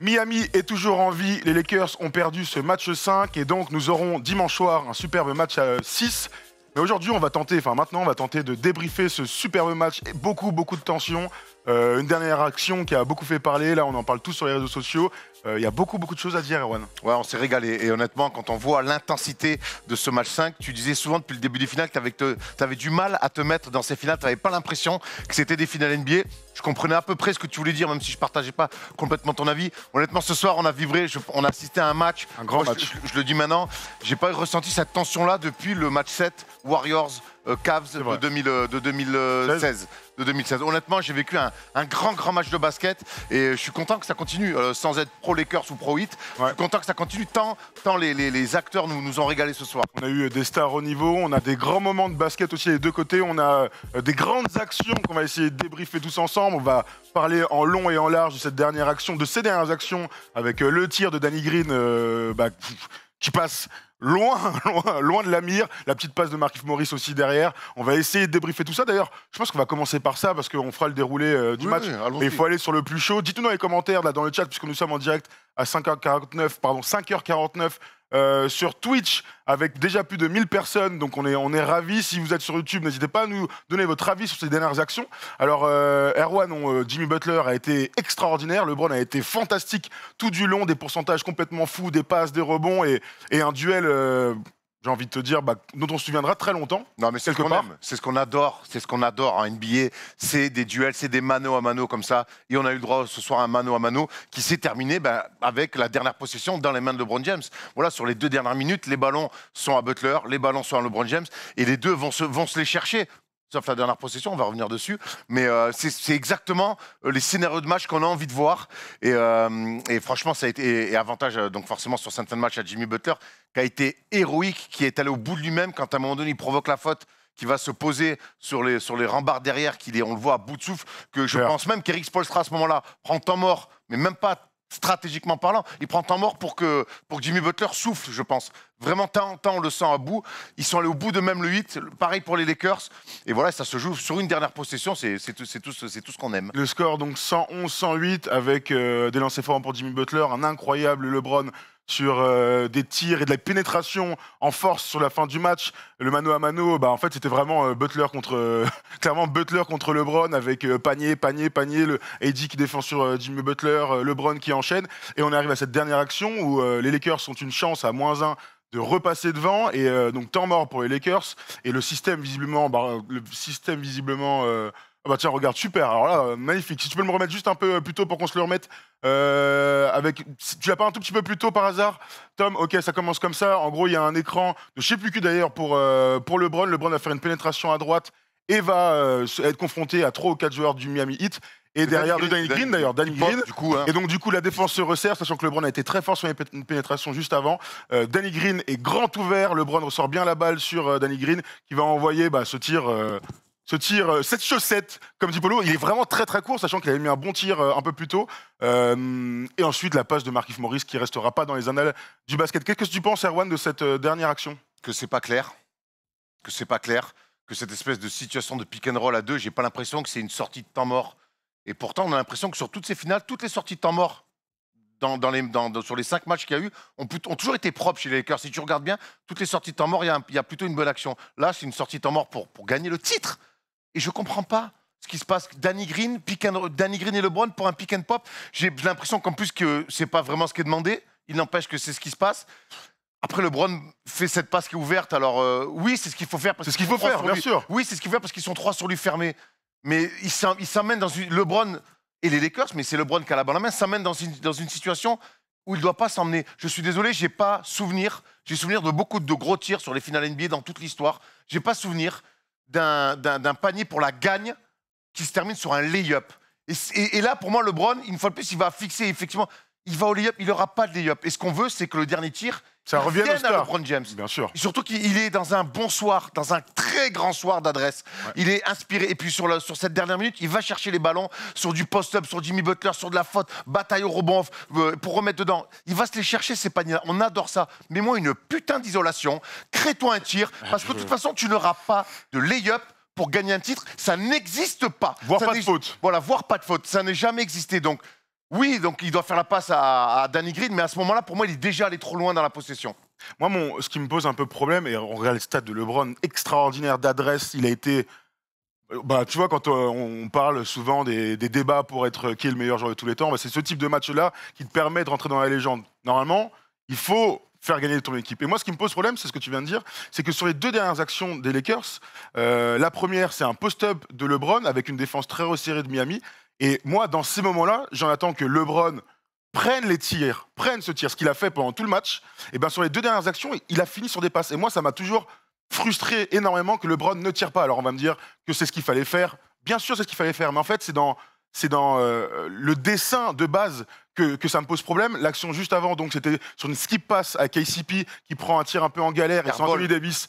Miami est toujours en vie, les Lakers ont perdu ce match 5 et donc nous aurons dimanche soir un superbe match à 6. Mais aujourd'hui, maintenant, on va tenter de débriefer ce superbe match. Beaucoup de tension. Une dernière action qui a beaucoup fait parler. Là, on en parle tous sur les réseaux sociaux. Il y a beaucoup de choses à dire, Erwan. Ouais, on s'est régalé. Et honnêtement, quand on voit l'intensité de ce match 5, tu disais souvent depuis le début des finales que tu avais du mal à te mettre dans ces finales. Tu n'avais pas l'impression que c'était des finales NBA. Je comprenais à peu près ce que tu voulais dire, même si je ne partageais pas complètement ton avis. Honnêtement, ce soir, on a vibré. On a assisté à un match. Un grand match. Je le dis maintenant, je n'ai pas ressenti cette tension-là depuis le match 7 Warriors Cavs de 2016. Honnêtement, j'ai vécu un grand match de basket et je suis content que ça continue, sans être pro Lakers ou pro Heat. Je suis content que ça continue tant les acteurs nous ont régalé ce soir. On a eu des stars au niveau, on a des grands moments de basket aussi des deux côtés, on a des grandes actions qu'on va essayer de débriefer tous ensemble. On va parler en long et en large de cette dernière action, de ces dernières actions avec le tir de Danny Green qui passe loin de la mire, la petite passe de Markieff Morris aussi derrière. On va essayer de débriefer tout ça. D'ailleurs, je pense qu'on va commencer par ça parce qu'on fera le déroulé du match. Mais il faut aller sur le plus chaud. Dites-nous dans les commentaires, là, dans le chat, puisque nous sommes en direct à 5h49 sur Twitch avec déjà plus de 1000 personnes. Donc on est ravis. Si vous êtes sur YouTube, n'hésitez pas à nous donner votre avis sur ces dernières actions. Alors Erwan, Jimmy Butler a été extraordinaire. LeBron a été fantastique tout du long, des pourcentages complètement fous, des passes, des rebonds et un duel. J'ai envie de te dire, dont on se souviendra très longtemps. Non, mais c'est ce qu'on aime, c'est ce qu'on adore. C'est ce qu'on adore en NBA. C'est des duels, c'est des mano à mano comme ça. Et on a eu le droit ce soir à un mano à mano qui s'est terminé avec la dernière possession dans les mains de LeBron James. Voilà, sur les 2 dernières minutes, les ballons sont à Butler, les ballons sont à LeBron James. Et les deux vont se les chercher. Sauf la dernière possession, on va revenir dessus. Mais c'est exactement les scénarios de match qu'on a envie de voir. Et franchement, ça a été avantage, donc forcément, sur cette fin de match à Jimmy Butler, qui a été héroïque, qui est allé au bout de lui-même quand à un moment donné, il provoque la faute, qui va se poser sur les rambardes derrière, on le voit à bout de souffle, que je pense même qu'Eric Spoelstra, à ce moment-là, prend temps mort, mais même pas stratégiquement parlant, il prend temps mort pour que Jimmy Butler souffle, je pense. Vraiment, tant on le sent à bout. Ils sont allés au bout de même le 8. Pareil pour les Lakers. Et voilà, ça se joue sur une dernière possession. C'est tout ce qu'on aime. Le score, donc 111-108, avec des lancers forts pour Jimmy Butler, un incroyable LeBron sur des tirs et de la pénétration en force sur la fin du match. Le mano à mano, en fait, c'était vraiment Butler contre LeBron avec panier, le AD qui défend sur Jimmy Butler, LeBron qui enchaîne. Et on arrive à cette dernière action où les Lakers ont une chance à -1 de repasser devant et donc temps mort pour les Lakers. Et le système visiblement, tiens, regarde, super. Alors là, magnifique. Si tu peux me remettre juste un peu plus tôt pour qu'on se le remette. Tu l'as pas un tout petit peu plus tôt par hasard, Tom? Ok, ça commence comme ça. En gros, il y a un écran de je sais plus qui d'ailleurs pour LeBron. LeBron va faire une pénétration à droite et va être confronté à 3 ou 4 joueurs du Miami Heat. Et derrière de Danny Green d'ailleurs, Danny Green. Et donc du coup la défense se resserre, sachant que LeBron a été très fort sur une pénétration juste avant. Danny Green est grand ouvert, LeBron ressort bien la balle sur Danny Green qui va envoyer ce tir, cette chaussette, comme dit Polo. Il est vraiment très court, sachant qu'il avait mis un bon tir un peu plus tôt. Et ensuite la passe de Markieff Morris qui restera pas dans les annales du basket. Qu'est-ce que tu penses, Erwan, de cette dernière action? Que c'est pas clair, que cette espèce de situation de pick and roll à 2, j'ai pas l'impression que c'est une sortie de temps mort. Et pourtant, on a l'impression que sur toutes ces finales, toutes les sorties de temps mort sur les 5 matchs qu'il y a eu ont toujours été propres chez les Lakers. Si tu regardes bien, toutes les sorties de temps mort, il y a plutôt une bonne action. Là, c'est une sortie de temps mort pour gagner le titre. Et je comprends pas ce qui se passe. Danny Green et LeBron pour un pick and pop. J'ai l'impression qu'en plus que c'est pas vraiment ce qui est demandé. Il n'empêche que c'est ce qui se passe. Après, LeBron fait cette passe qui est ouverte. Alors oui, c'est ce qu'il faut faire. C'est ce qu'il faut faire, bien sûr. Oui, c'est ce qu'il faut faire parce qu'ils sont 3 sur lui fermés. Mais il s'emmène dans une... LeBron et les Lakers, mais c'est LeBron qui a la balle en main, s'emmène dans une situation où il ne doit pas s'emmener. Je suis désolé, j'ai souvenir de beaucoup de gros tirs sur les finales NBA dans toute l'histoire. J'ai pas souvenir d'un panier pour la gagne qui se termine sur un lay-up. Et là, pour moi, LeBron, une fois de plus, il va fixer, effectivement, il va au lay-up, il n'aura pas de lay-up. Et ce qu'on veut, c'est que le dernier tir, ça revienne à LeBron James. Bien sûr. Et surtout qu'il est dans un bon soir, dans un très grand soir d'adresse. Ouais. Il est inspiré. Et puis sur cette dernière minute, il va chercher les ballons sur du post-up, sur Jimmy Butler, sur de la faute, bataille au rebond pour remettre dedans. Il va se les chercher, ces paniers. On adore ça. Mets-moi une putain d'isolation. Crée-toi un tir. Parce que de toute façon, tu n'auras pas de lay-up pour gagner un titre. Ça n'existe pas. Voire pas de faute. Voilà, voire pas de faute. Ça n'a jamais existé. Donc, Oui, donc il doit faire la passe à Danny Green, mais à ce moment-là, pour moi, il est déjà allé trop loin dans la possession. Moi, ce qui me pose un peu problème, et on regarde les stats de LeBron, extraordinaire d'adresse, il a été... Bah, tu vois, quand on parle souvent des débats pour être qui est le meilleur joueur de tous les temps, bah, c'est ce type de match-là qui te permet de rentrer dans la légende. Normalement, il faut faire gagner ton équipe. Et moi, ce qui me pose problème, c'est ce que tu viens de dire, c'est que sur les 2 dernières actions des Lakers, la première, c'est un post-up de LeBron avec une défense très resserrée de Miami. Et moi, dans ces moments-là, j'en attends que LeBron prenne ce tir, ce qu'il a fait pendant tout le match. Et bien sur les 2 dernières actions, il a fini sur des passes. Et moi, ça m'a toujours frustré énormément que LeBron ne tire pas. Alors on va me dire que c'est ce qu'il fallait faire. Bien sûr, c'est ce qu'il fallait faire, mais en fait, c'est dans le dessin de base que ça me pose problème. L'action juste avant, donc c'était sur une skip pass à KCP qui prend un tir un peu en galère et c'est Anthony Davis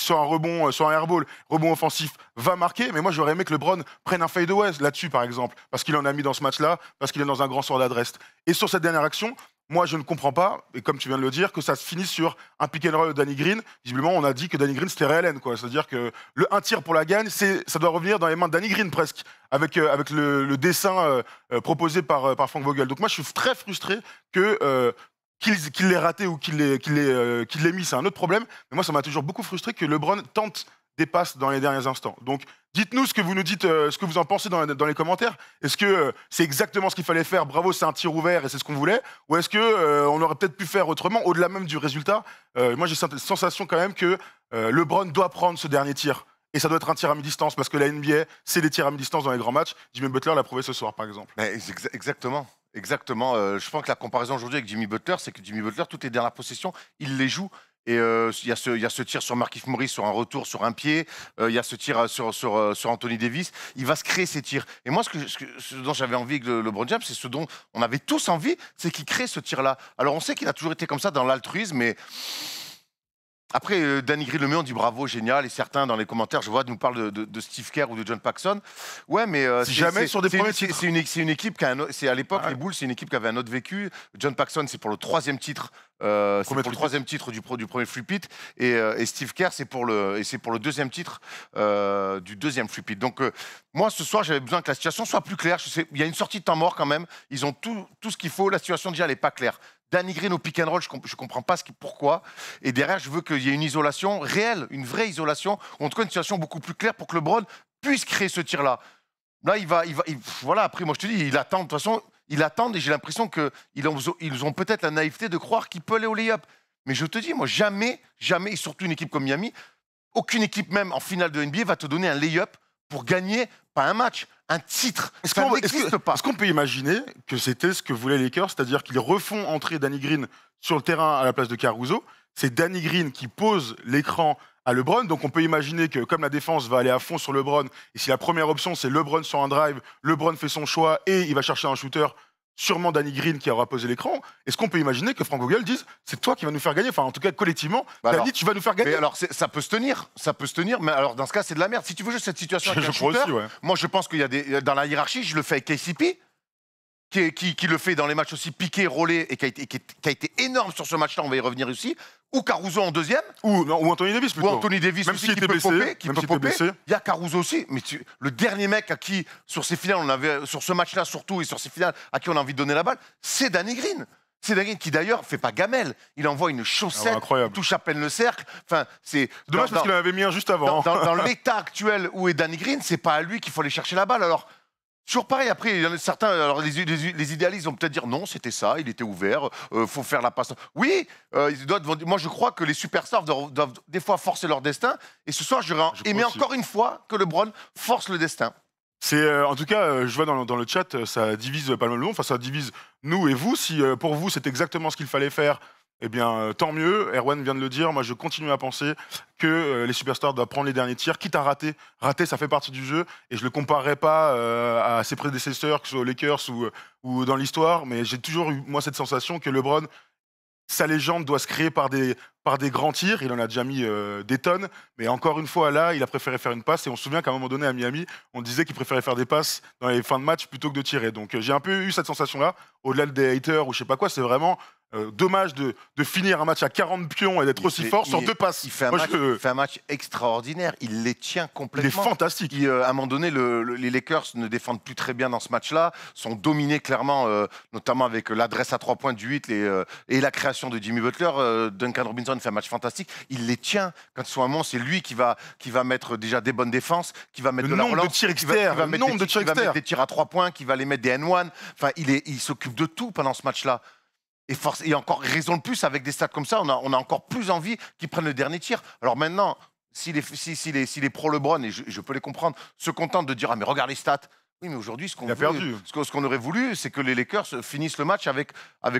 sur un rebond, sur un airball, rebond offensif, va marquer. Mais moi, j'aurais aimé que LeBron prenne un fadeaway là-dessus, par exemple, parce qu'il en a mis dans ce match-là, parce qu'il est dans un grand sort d'adresse. Et sur cette dernière action, moi, je ne comprends pas, et comme tu viens de le dire, que ça se finisse sur un pick and roll de Danny Green. Visiblement, on a dit que Danny Green, c'était réel, quoi. C'est-à-dire que un tir pour la gagne, ça doit revenir dans les mains de Danny Green, presque, avec le dessin proposé par Frank Vogel. Donc moi, je suis très frustré qu'il l'ait raté ou qu'il l'ait mis. C'est un autre problème. Mais moi, ça m'a toujours beaucoup frustré que LeBron tente des passes dans les derniers instants. Donc, dites-nous ce que vous nous dites, ce que vous en pensez dans les commentaires. Est-ce que c'est exactement ce qu'il fallait faire? Bravo, c'est un tir ouvert et c'est ce qu'on voulait. Ou est-ce que on aurait peut-être pu faire autrement, au-delà même du résultat? Moi, j'ai cette sensation quand même que LeBron doit prendre ce dernier tir. Et ça doit être un tir à mi-distance, parce que la NBA, c'est les tirs à mi-distance dans les grands matchs. Jimmy Butler l'a prouvé ce soir, par exemple. Mais exactement. Exactement. Je pense que la comparaison aujourd'hui avec Jimmy Butler, c'est que Jimmy Butler, toutes les dernières possessions, il les joue. Et il y a ce tir sur Markieff Morris sur un retour sur un pied. Il y a ce tir sur Anthony Davis. Il va se créer ces tirs. Et moi, ce dont j'avais envie avec le LeBron James, c'est ce dont on avait tous envie, c'est qu'il crée ce tir-là. Alors, on sait qu'il a toujours été comme ça dans l'altruisme, mais... Après, Danny Green le met, on dit bravo, génial. Et certains dans les commentaires, je vois, nous parlent de Steve Kerr ou de John Paxson. Ouais, mais jamais sur des premiers titres. C'est une équipe qui a c'est à l'époque, les Bulls, c'est une équipe qui avait un autre vécu. John Paxson, c'est pour le 3e titre. C'est pour le 3e titre du premier flip-it. Et Steve Kerr, c'est pour le 2e titre du 2e flip-it. Donc, moi, ce soir, j'avais besoin que la situation soit plus claire. Il y a une sortie de temps mort quand même. Ils ont tout ce qu'il faut. La situation, déjà, elle n'est pas claire. Danny Green au pick and roll, je ne comprends pas pourquoi. Et derrière, je veux qu'il y ait une isolation réelle, une vraie isolation, ou en tout cas une situation beaucoup plus claire pour que LeBron puisse créer ce tir-là. Là, voilà, après, moi je te dis, il attend, de toute façon, il attend, et j'ai l'impression qu'ils ont peut-être la naïveté de croire qu'il peut aller au lay-up. Mais je te dis, moi, jamais, et surtout une équipe comme Miami, aucune équipe même en finale de NBA va te donner un lay-up pour gagner, pas un match, un titre. Ça n'existe pas. Est-ce qu'on peut imaginer que c'était ce que voulaient les Lakers, c'est-à-dire qu'ils refont entrer Danny Green sur le terrain à la place de Caruso? C'est Danny Green qui pose l'écran à LeBron, donc on peut imaginer que comme la défense va aller à fond sur LeBron, et si la première option c'est LeBron sur un drive, LeBron fait son choix et il va chercher un shooter, sûrement Danny Green qui aura posé l'écran, est-ce qu'on peut imaginer que Frank Vogel dise c'est toi qui vas nous faire gagner? Enfin, en tout cas, collectivement, Danny, tu vas nous faire gagner. Mais alors, ça peut se tenir, mais alors dans ce cas, c'est de la merde. Si tu veux juste cette situation avec un shooter, aussi, ouais. moi je pense qu'il y a dans la hiérarchie, je le fais avec KCP, qui le fait dans les matchs aussi piqué, rollé, et qui a été énorme sur ce match-là, on va y revenir aussi, ou Caruso en 2e, ou Anthony Davis plutôt. Ou Anthony Davis même aussi, s'il qui peut blessé. Il y a Caruso aussi, mais le dernier mec à qui, sur ces finales, sur ce match-là surtout, et sur ces finales, à qui on a envie de donner la balle, c'est Danny Green. C'est Danny Green qui d'ailleurs fait pas gamelle. Il envoie une chaussette, touche à peine le cercle. Enfin, c'est dommage parce qu'il en avait mis un juste avant. Dans l'état actuel où est Danny Green, c'est pas à lui qu'il faut aller chercher la balle. Alors, toujours pareil, après, il y en a certains, alors les idéalistes vont peut-être dire non, c'était ça, il était ouvert, faut faire la passe. Oui, moi je crois que les superstars doivent des fois forcer leur destin. Et ce soir, j'aurais aimé encore une fois que LeBron force le destin. En tout cas, je vois dans le chat, ça divise pas mal le monde, enfin ça divise nous et vous. Si pour vous c'est exactement ce qu'il fallait faire, eh bien tant mieux. Erwan vient de le dire, moi je continue à penser que les superstars doivent prendre les derniers tirs, quitte à rater. Rater, ça fait partie du jeu, et je le comparerai pas à ses prédécesseurs, que ce soit aux Lakers ou dans l'histoire, mais j'ai toujours eu moi cette sensation que LeBron, sa légende doit se créer par des grands tirs. Il en a déjà mis des tonnes. Mais encore une fois, là, il a préféré faire une passe. Et on se souvient qu'à un moment donné, à Miami, on disait qu'il préférait faire des passes dans les fins de match plutôt que de tirer. Donc j'ai un peu eu cette sensation-là. Au-delà des haters ou je sais pas quoi, c'est vraiment dommage de finir un match à 40 pions et d'être aussi fort sur 2 passes. Il fait un match extraordinaire. Il les tient complètement. Il est fantastique. À un moment donné, les Lakers ne défendent plus très bien dans ce match-là, sont dominés clairement, notamment avec l'adresse à 3 points du 8 et la création de Jimmy Butler. Duncan Robinson fait un match fantastique. Il les tient. Quand ils sont à un moment, c'est lui qui va mettre déjà des bonnes défenses, qui va mettre le de la nombre relance, de tirs externes, qui va mettre des tirs à 3 points, qui va les mettre des N1. Enfin, il s'occupe de tout pendant ce match-là. Et encore raison de plus, avec des stats comme ça, on a encore plus envie qu'ils prennent le dernier tir. Alors maintenant, si les pros LeBron, et je peux les comprendre, se contentent de dire « Ah mais regarde les stats », oui, mais aujourd'hui, ce qu'on aurait voulu, c'est que les Lakers finissent le match avec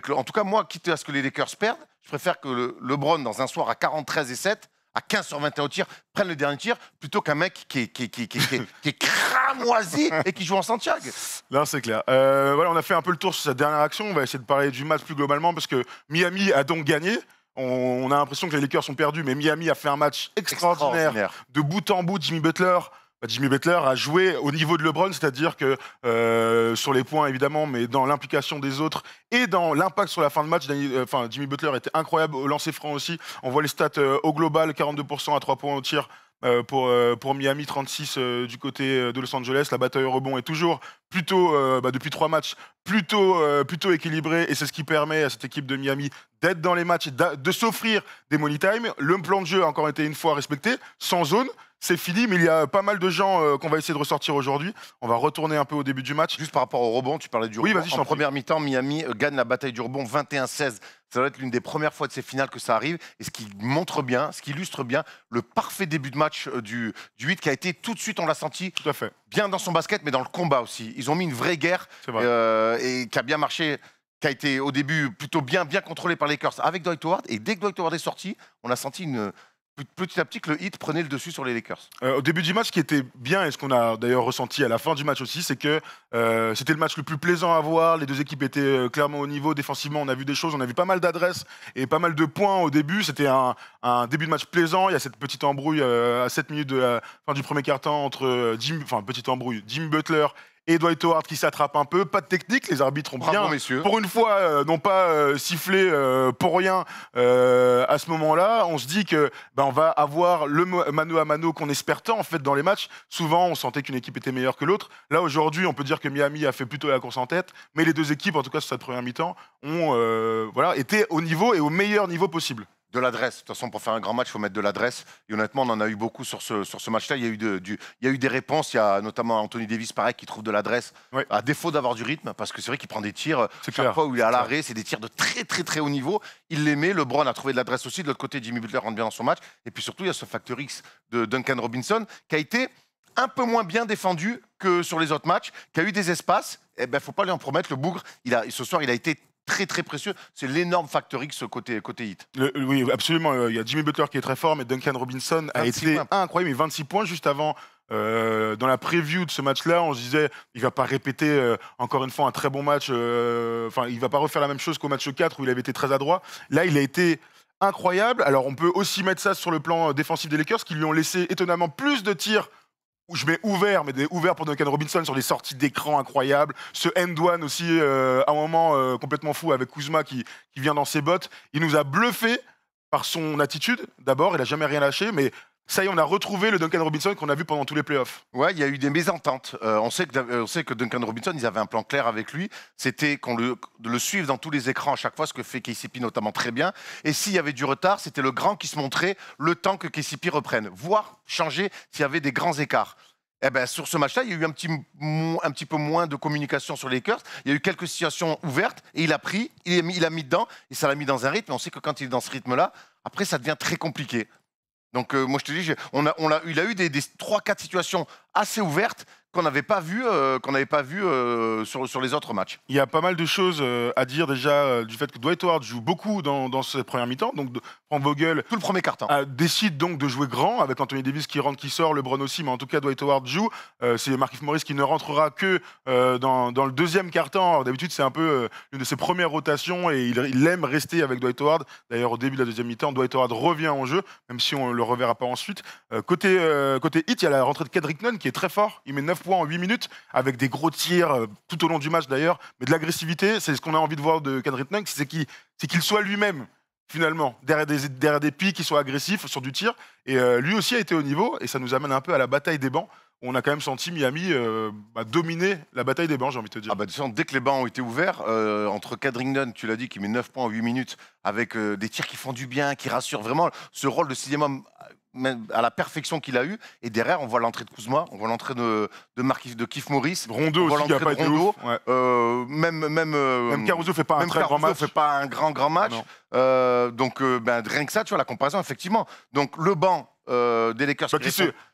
en tout cas, moi, quitte à ce que les Lakers perdent, je préfère que LeBron, dans un soir à 43-7, à 15 sur 21 au tir, prenne le dernier tir, plutôt qu'un mec qui est cramoisi et qui joue en Santiago. Là, c'est clair. Voilà, on a fait un peu le tour sur cette dernière action. On va essayer de parler du match plus globalement, parce que Miami a donc gagné. On a l'impression que les Lakers sont perdus, mais Miami a fait un match extraordinaire. De bout en bout, Jimmy Butler a joué au niveau de LeBron, c'est-à-dire que sur les points évidemment, mais dans l'implication des autres et dans l'impact sur la fin de match, Jimmy Butler était incroyable au lancer franc aussi. On voit les stats au global, 42% à 3 points au tir pour Miami, 36 du côté de Los Angeles. La bataille au rebond est toujours plutôt, depuis 3 matchs, plutôt équilibrée, et c'est ce qui permet à cette équipe de Miami d'être dans les matchs et de s'offrir des money time. Le plan de jeu a encore été une fois respecté, sans zone. C'est fini, mais il y a pas mal de gens qu'on va essayer de ressortir aujourd'hui. On va retourner un peu au début du match. Juste par rapport au rebond, tu parlais du rebond. Vas-y, en première mi-temps, Miami gagne la bataille du rebond 21-16. Ça doit être l'une des premières fois de ces finales que ça arrive. Et ce qui montre bien, ce qui illustre bien le parfait début de match du 8 qui a été tout de suite, on l'a senti, tout à fait, bien dans son basket, mais dans le combat aussi. Ils ont mis une vraie guerre et qui a bien marché, qui a été au début plutôt bien contrôlé par les Lakers avec Dwight Howard. Et dès que Dwight Howard est sorti, on a senti petit à petit que le Heat prenait le dessus sur les Lakers. Au début du match, ce qui était bien, et ce qu'on a d'ailleurs ressenti à la fin du match aussi, c'est que c'était le match le plus plaisant à voir. Les deux équipes étaient clairement au niveau. Défensivement, on a vu des choses, on a vu pas mal d'adresses et pas mal de points au début. C'était un début de match plaisant. Il y a cette petite embrouille à 7 minutes de la fin du premier quart-temps entre Jimmy Butler et Dwight Howard qui s'attrape un peu. Pas de technique, les arbitres ont bien, pour une fois, n'ont pas sifflé pour rien à ce moment-là. On se dit que on va avoir le mano à mano qu'on espère tant en fait dans les matchs. Souvent, on sentait qu'une équipe était meilleure que l'autre. Là, aujourd'hui, on peut dire que Miami a fait plutôt la course en tête, mais les deux équipes, en tout cas sur cette première mi-temps, ont été au niveau et au meilleur niveau possible. De l'adresse. De toute façon, pour faire un grand match, il faut mettre de l'adresse. Et honnêtement, on en a eu beaucoup sur ce match-là. Il y a eu des réponses. Il y a notamment Anthony Davis, pareil, qui trouve de l'adresse, à défaut d'avoir du rythme, parce que c'est vrai qu'il prend des tirs. Chaque fois où il est à l'arrêt, c'est des tirs de très haut niveau. Il les met. LeBron a trouvé de l'adresse aussi. De l'autre côté, Jimmy Butler rentre bien dans son match. Et puis surtout, il y a ce facteur X de Duncan Robinson, qui a été un peu moins bien défendu que sur les autres matchs, qui a eu des espaces. Eh ben, faut pas lui en promettre. Le bougre, ce soir, il a été très précieux. C'est l'énorme facteur X côté Heat. Oui, absolument. Il y a Jimmy Butler qui est très fort, mais Duncan Robinson a été incroyable. Mais 26 points juste avant. Dans la preview de ce match-là, on se disait il va pas répéter encore une fois un très bon match. Il va pas refaire la même chose qu'au match 4 où il avait été très adroit. Là, il a été incroyable. Alors, on peut aussi mettre ça sur le plan défensif des Lakers qui lui ont laissé étonnamment plus de tirs. Où je mets ouvert, mais ouvert pour Duncan Robinson sur des sorties d'écran incroyables. Ce end-one aussi, à un moment complètement fou avec Kuzma qui vient dans ses bottes. Il nous a bluffé par son attitude. D'abord, il n'a jamais rien lâché, mais ça y est, on a retrouvé le Duncan Robinson qu'on a vu pendant tous les playoffs. Ouais, il y a eu des mésententes. On sait que Duncan Robinson, ils avaient un plan clair avec lui. C'était qu'on le suive dans tous les écrans à chaque fois, ce que fait KCP notamment très bien. Et s'il y avait du retard, c'était le grand qui se montrait le temps que KCP reprenne, voire changer s'il y avait des grands écarts. Eh ben, sur ce match-là, il y a eu un petit peu moins de communication sur les Lakers. Il y a eu quelques situations ouvertes et il a mis dedans et ça l'a mis dans un rythme. Et on sait que quand il est dans ce rythme-là, après, ça devient très compliqué. Donc, moi, je te dis, il a eu des 3-4 situations assez ouvertes qu'on n'avait pas vues sur les autres matchs. Il y a pas mal de choses à dire déjà du fait que Dwight Howard joue beaucoup dans cette première mi-temps. Donc, Frank Vogel tout le premier quart-temps décide donc de jouer grand avec Anthony Davis qui rentre, qui sort, LeBron aussi, mais en tout cas Dwight Howard joue. C'est Markieff Morris qui ne rentrera que dans le deuxième quart-temps. D'habitude, c'est un peu une de ses premières rotations et il aime rester avec Dwight Howard. D'ailleurs, au début de la deuxième mi-temps, Dwight Howard revient en jeu, même si on ne le reverra pas ensuite. Côté Heat, il y a la rentrée de Kendrick Nunn qui est très fort. Il met 9 points en 8 minutes, avec des gros tirs tout au long du match d'ailleurs, mais de l'agressivité, c'est ce qu'on a envie de voir de Kendrick Nunn, c'est qu'il soit lui-même. Finalement, derrière des pics qui sont agressifs sur du tir. Et lui aussi a été au niveau, et ça nous amène un peu à la bataille des bancs. On a quand même senti Miami dominer la bataille des bancs, j'ai envie de te dire. Ah bah, dès que les bancs ont été ouverts, entre Kendrick Nunn, tu l'as dit, qui met 9 points en 8 minutes, avec des tirs qui font du bien, qui rassurent vraiment, ce rôle de sixième homme à la perfection qu'il a eu. Et derrière, on voit l'entrée de Kuzma, on voit l'entrée de Kif Morris. Rondo aussi, qui n'a pas été ouf. Ouais. Même Caruso fait pas un très grand match. Fait pas un grand match. Donc, rien que ça, tu vois, la comparaison, effectivement. Donc, le banc des Lakers.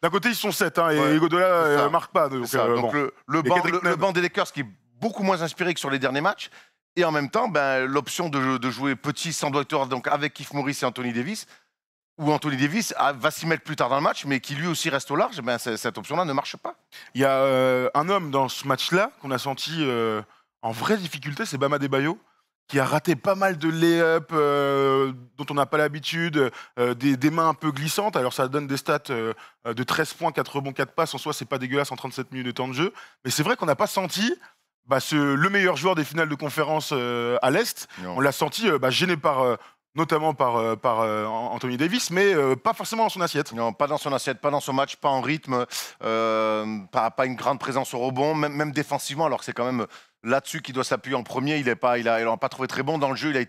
D'un côté, ils sont 7, et Iguodala ne marque pas. Donc, le banc des Lakers qui est beaucoup moins inspiré que sur les derniers matchs. Et en même temps, l'option de jouer petit sans Dwight Howard, donc avec Keith Morris et Anthony Davis, où Anthony Davis va s'y mettre plus tard dans le match, mais qui lui aussi reste au large, cette option-là ne marche pas. Il y a un homme dans ce match-là qu'on a senti en vraie difficulté, c'est Bam Adebayo, qui a raté pas mal de lay-up dont on n'a pas l'habitude, des mains un peu glissantes. Alors ça donne des stats de 13 points, 4 rebonds, 4 passes. En soi, c'est pas dégueulasse en 37 minutes de temps de jeu. Mais c'est vrai qu'on n'a pas senti le meilleur joueur des finales de conférence à l'Est. Non. On l'a senti gêné notamment par Anthony Davis, mais pas forcément dans son assiette. Non, pas dans son assiette, pas dans son match, pas en rythme, pas une grande présence au rebond, même défensivement, alors que c'est quand même là-dessus qu'il doit s'appuyer en premier. Il n'a pas trouvé très bon dans le jeu, il a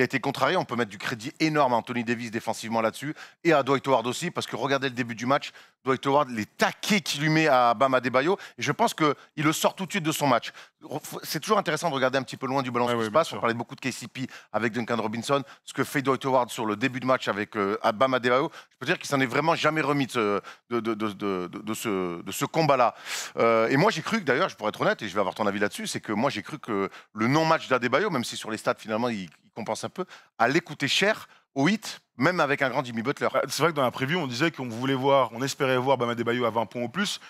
été contrarié. On peut mettre du crédit énorme à Anthony Davis défensivement là-dessus, et à Dwight Howard aussi, parce que regardez le début du match, Dwight Howard, les taquets qu'il lui met à Bam Adebayo, et je pense qu'il le sort tout de suite de son match. C'est toujours intéressant de regarder un petit peu loin du ballon ce qui se passe. On parlait beaucoup de KCP avec Duncan Robinson, ce que fait Dwight Howard sur le début de match avec Bam Adebayo. Je peux dire qu'il s'en est vraiment jamais remis de ce combat-là. Et moi j'ai cru que, d'ailleurs, je pourrais être honnête, et je vais avoir ton avis là-dessus, c'est que moi j'ai cru que le non-match d'Adebayo, même si sur les stats finalement il compense un peu, allait coûter cher au Heat, même avec un grand Jimmy Butler. C'est vrai que dans la preview on disait on espérait voir Bam Adebayo à 20 points au plus.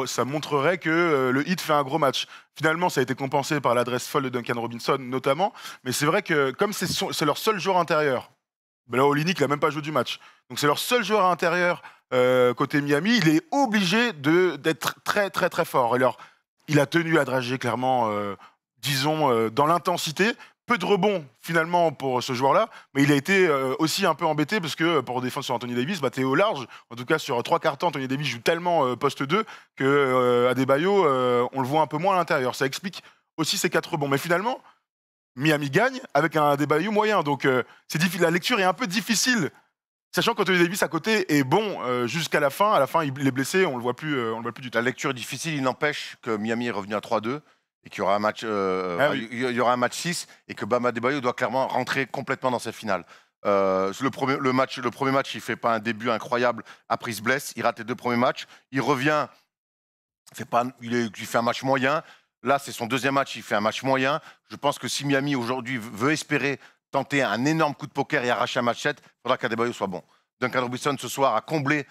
Ça montrerait que le Heat fait un gros match. Finalement, ça a été compensé par l'adresse folle de Duncan Robinson, notamment. Mais c'est vrai que, comme c'est leur seul joueur intérieur, là, Olynyk n'a même pas joué du match. Donc, c'est leur seul joueur intérieur côté Miami. Il est obligé d'être très, très, très fort. Alors, il a tenu à drager, clairement, disons, dans l'intensité. Peu de rebonds, finalement, pour ce joueur-là, mais il a été aussi un peu embêté parce que pour défendre sur Anthony Davis, t'es au large. En tout cas, sur 3 quarts temps, Anthony Davis joue tellement poste 2 que Adebayo, on le voit un peu moins à l'intérieur. Ça explique aussi ces 4 rebonds. Mais finalement, Miami gagne avec un Adebayo moyen. Donc, la lecture est un peu difficile. Sachant qu'Anthony Davis à côté est bon jusqu'à la fin. À la fin, il est blessé, on le voit plus du tout. La lecture est difficile, il n'empêche que Miami est revenu à 3-2. Et qu'il y aura un match, il y aura un match 6 et que Bam Adebayo doit clairement rentrer complètement dans cette finale. Le premier match, il fait pas un début incroyable. Après, il se blesse, il rate les 2 premiers matchs. Il revient, il fait un match moyen. Là, c'est son 2e match, il fait un match moyen. Je pense que si Miami aujourd'hui veut espérer tenter un énorme coup de poker et arracher un match 7, il faudra qu'Adebayo soit bon. Duncan Robinson ce soir a comblé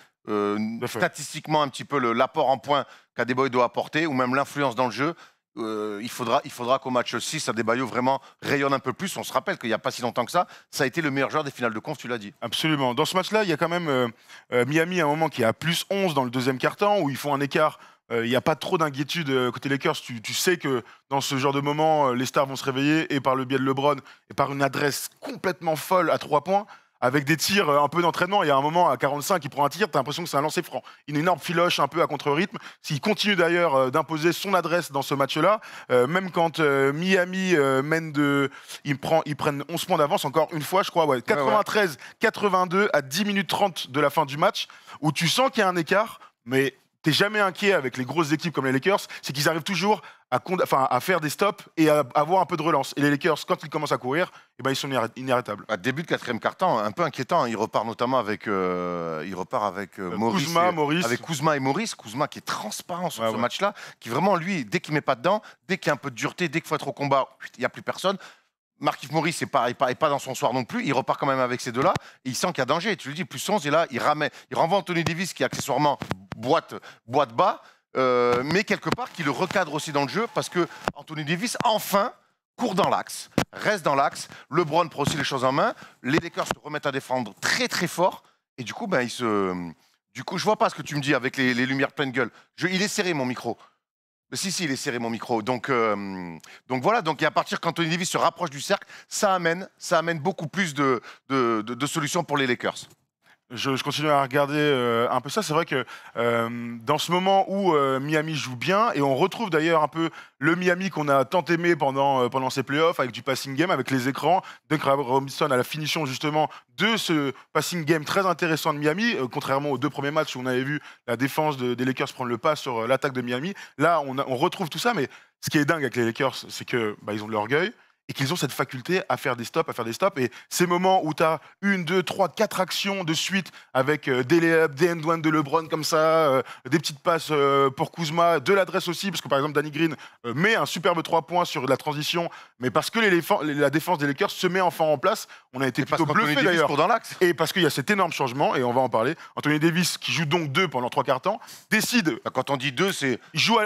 statistiquement un petit peu l'apport en points qu'Adebayo doit apporter, ou même l'influence dans le jeu. Il faudra qu'au match 6, Adebayo vraiment rayonne un peu plus. On se rappelle qu'il n'y a pas si longtemps que ça a été le meilleur joueur des finales de conf, tu l'as dit. Absolument. Dans ce match-là, il y a quand même Miami à un moment qui est à plus 11 dans le 2e quart-temps, où ils font un écart. Il n'y a pas trop d'inquiétude côté Lakers. Tu sais que dans ce genre de moment, les stars vont se réveiller, et par le biais de LeBron, et par une adresse complètement folle à 3 points, avec des tirs un peu d'entraînement. Il y a un moment, à 45, il prend un tir, t'as l'impression que c'est un lancer franc. Une énorme filoche un peu à contre-rythme. S'il continue d'ailleurs d'imposer son adresse dans ce match-là, même quand Miami mène ils prennent 11 points d'avance, encore une fois, je crois, 93-82 à 10 minutes 30 de la fin du match, où tu sens qu'il y a un écart, mais t'es jamais inquiet avec les grosses équipes comme les Lakers, c'est qu'ils arrivent toujours à faire des stops et à avoir un peu de relance. Et les Lakers, quand ils commencent à courir, ils sont inarrêtables. À début de 4e quart-temps, un peu inquiétant. Il repart notamment avec Maurice. Avec Kuzma et Maurice. Kuzma qui est transparent sur ce match-là, qui vraiment, lui, dès qu'il met pas dedans, dès qu'il y a un peu de dureté, dès qu'il faut être au combat, il n'y a plus personne. Markieff Morris n'est pas dans son soir non plus. Il repart quand même avec ces deux-là. Et il sent qu'il y a danger. Et tu lui dis, plus 11, et là, il renvoie Anthony Davis qui accessoirement boîte bas, mais quelque part qui le recadre aussi dans le jeu, parce que Anthony Davis, enfin, court dans l'axe, reste dans l'axe. LeBron prend aussi les choses en main. Les Lakers se remettent à défendre très très fort. Et du coup, je vois pas ce que tu me dis avec les lumières pleine gueule. Il est serré, mon micro. Si, il est serré mon micro. Donc voilà, donc et à partir qu'Anthony Davis se rapproche du cercle, ça amène beaucoup plus de solutions pour les Lakers. Je continue à regarder un peu ça. C'est vrai que dans ce moment où Miami joue bien, et on retrouve d'ailleurs un peu le Miami qu'on a tant aimé pendant ces playoffs, avec du passing game, avec les écrans, Duncan Robinson à la finition justement de ce passing game très intéressant de Miami, contrairement aux 2 premiers matchs où on avait vu la défense des Lakers prendre le pas sur l'attaque de Miami. Là, on retrouve tout ça, mais ce qui est dingue avec les Lakers, c'est que ils ont de l'orgueil, et qu'ils ont cette faculté à faire des stops, Et ces moments où tu as 1, 2, 3, 4 actions de suite avec des lay-ups, des end-one de LeBron comme ça, des petites passes pour Kuzma, de l'adresse aussi, parce que par exemple Danny Green met un superbe 3 points sur la transition, mais parce que la défense des Lakers se met enfin en place, on a été plutôt bluffé d'ailleurs. Dans l'axe. Et parce qu'il y a cet énorme changement, et on va en parler. Anthony Davis, qui joue donc 2 pendant 3 quarts temps, décide. Quand on dit 2, c'est. Il joue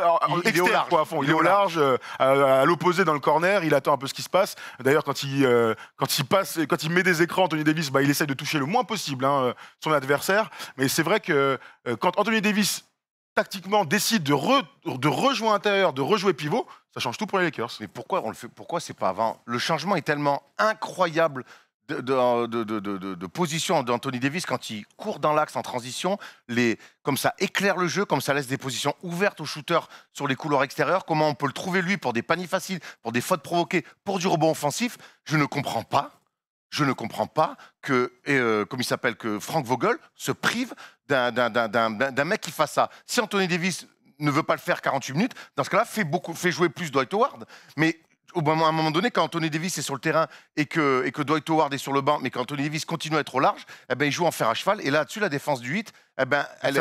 il est au large. Quoi, à fond. Il est au large, à l'opposé dans le corner, il attend un peu ce qui se passe. D'ailleurs, quand il met des écrans, Anthony Davis, il essaie de toucher le moins possible son adversaire. Mais c'est vrai que quand Anthony Davis, tactiquement, décide de rejouer à l'intérieur, de rejouer pivot, ça change tout pour les Lakers. Mais pourquoi on le fait? Pourquoi c'est pas avant? Le changement est tellement incroyable de position d'Anthony Davis quand il court dans l'axe en transition, comme ça éclaire le jeu, comme ça laisse des positions ouvertes aux shooters sur les couloirs extérieurs, comment on peut le trouver lui pour des paniers faciles, pour des fautes provoquées, pour du rebond offensif. Je ne comprends pas que, comme il s'appelle, que Frank Vogel se prive d'un mec qui fasse ça. Si Anthony Davis ne veut pas le faire 48 minutes, dans ce cas-là, fait jouer plus Dwight Howard. Mais à un moment donné, quand Anthony Davis est sur le terrain et que Dwight Howard est sur le banc, mais qu'Anthony Davis continue à être au large, il joue en fer à cheval. Et là-dessus, la défense du 8, elle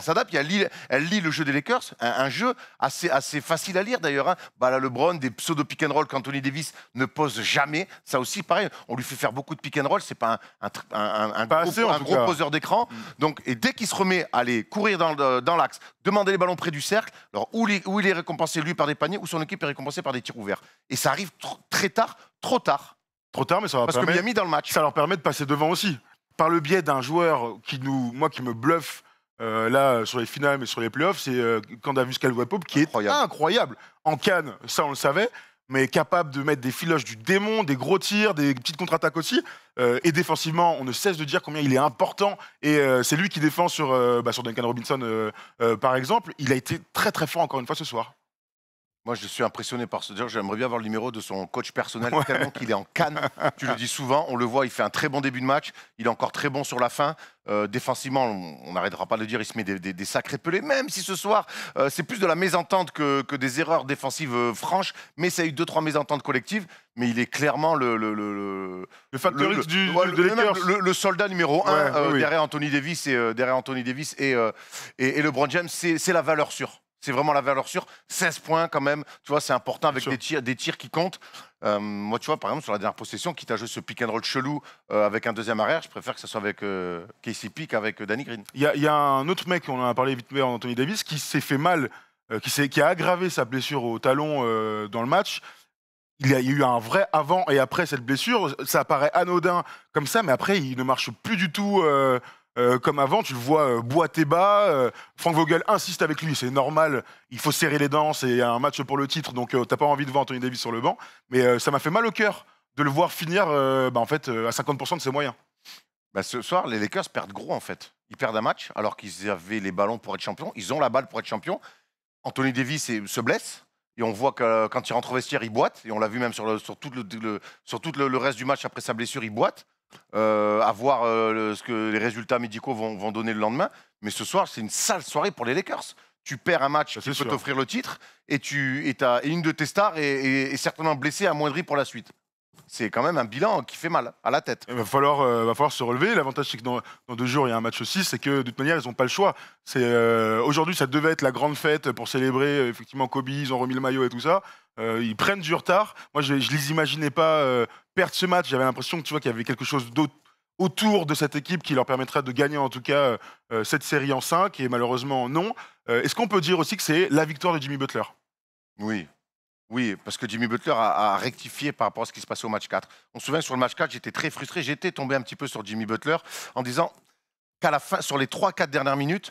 s'adapte, elle lit le jeu des Lakers, un jeu assez facile à lire d'ailleurs. Là, LeBron, des pseudo pick and roll qu'Anthony Davis ne pose jamais. Ça aussi, pareil, on lui fait faire beaucoup de pick and roll. C'est pas un gros poseur d'écran. Donc, et dès qu'il se remet à aller courir dans l'axe, demander les ballons près du cercle, alors où il est récompensé lui par des paniers, ou son équipe est récompensée par des tirs ouverts. Et ça arrive très tard, trop tard. Trop tard, mais ça va parce que Miami dans le match. Ça leur permet de passer devant aussi. Par le biais d'un joueur qui me bluffe là sur les finales, mais sur les playoffs, c'est Candavius Caldwell-Pope, qui est incroyable. En Cannes, ça on le savait, mais capable de mettre des filoches du démon, des gros tirs, des petites contre-attaques aussi. Et défensivement, on ne cesse de dire combien il est important. Et c'est lui qui défend sur Duncan Robinson, par exemple. Il a été très très fort encore une fois ce soir. Moi, je suis impressionné par ce dire. J'aimerais bien avoir le numéro de son coach personnel, tellement qu'il est en canne. Tu le dis souvent, on le voit, il fait un très bon début de match. Il est encore très bon sur la fin. Défensivement, on n'arrêtera pas de le dire, il se met des sacrés pelés. Même si ce soir, c'est plus de la mésentente que des erreurs défensives franches. Mais ça a eu 2-3 mésententes collectives. Mais il est clairement le facteur X de Lakers. Le soldat numéro 1 derrière Anthony Davis et LeBron James. C'est la valeur sûre. C'est vraiment la valeur sûre. 16 points quand même. Tu vois, c'est important avec des tirs qui comptent. Moi, tu vois, par exemple, sur la dernière possession, quitte à jouer ce pick and roll chelou avec un deuxième arrière, je préfère que ce soit avec KCP qu'avec Danny Green. Il y a un autre mec, on en a parlé vite fait, Anthony Davis, qui s'est fait mal, qui a aggravé sa blessure au talon dans le match. Il y a eu un vrai avant et après cette blessure. Ça paraît anodin comme ça, mais après, il ne marche plus du tout comme avant. Tu le vois boiter bas. Frank Vogel insiste avec lui, c'est normal. Il faut serrer les dents, c'est un match pour le titre, donc t'as pas envie de voir Anthony Davis sur le banc. Mais ça m'a fait mal au cœur de le voir finir à 50% de ses moyens. Ce soir, les Lakers perdent gros en fait. Ils perdent un match alors qu'ils avaient les ballons pour être champions. Ils ont la balle pour être champions. Anthony Davis se blesse. Et on voit que quand il rentre au vestiaire, il boite. Et on l'a vu même sur tout le reste du match après sa blessure, il boite. À voir ce que les résultats médicaux vont donner le lendemain. Mais ce soir, c'est une sale soirée pour les Lakers. Tu perds un match qui peut t'offrir le titre et une de tes stars est certainement blessée, amoindrie pour la suite. C'est quand même un bilan qui fait mal à la tête. Il va falloir se relever. L'avantage, c'est que dans 2 jours, il y a un match aussi. C'est que de toute manière, ils n'ont pas le choix. Aujourd'hui, ça devait être la grande fête pour célébrer effectivement Kobe. Ils ont remis le maillot et tout ça. Ils prennent du retard. Moi, je les imaginais pas perdre ce match. J'avais l'impression qu'il y avait quelque chose d'autre autour de cette équipe qui leur permettrait de gagner en tout cas cette série en 5. Et malheureusement, non. Est-ce qu'on peut dire aussi que c'est la victoire de Jimmy Butler? Oui, parce que Jimmy Butler a rectifié par rapport à ce qui se passait au match 4. On se souvient, sur le match 4, j'étais très frustré. J'étais tombé un petit peu sur Jimmy Butler en disant qu'à la fin, sur les 3-4 dernières minutes,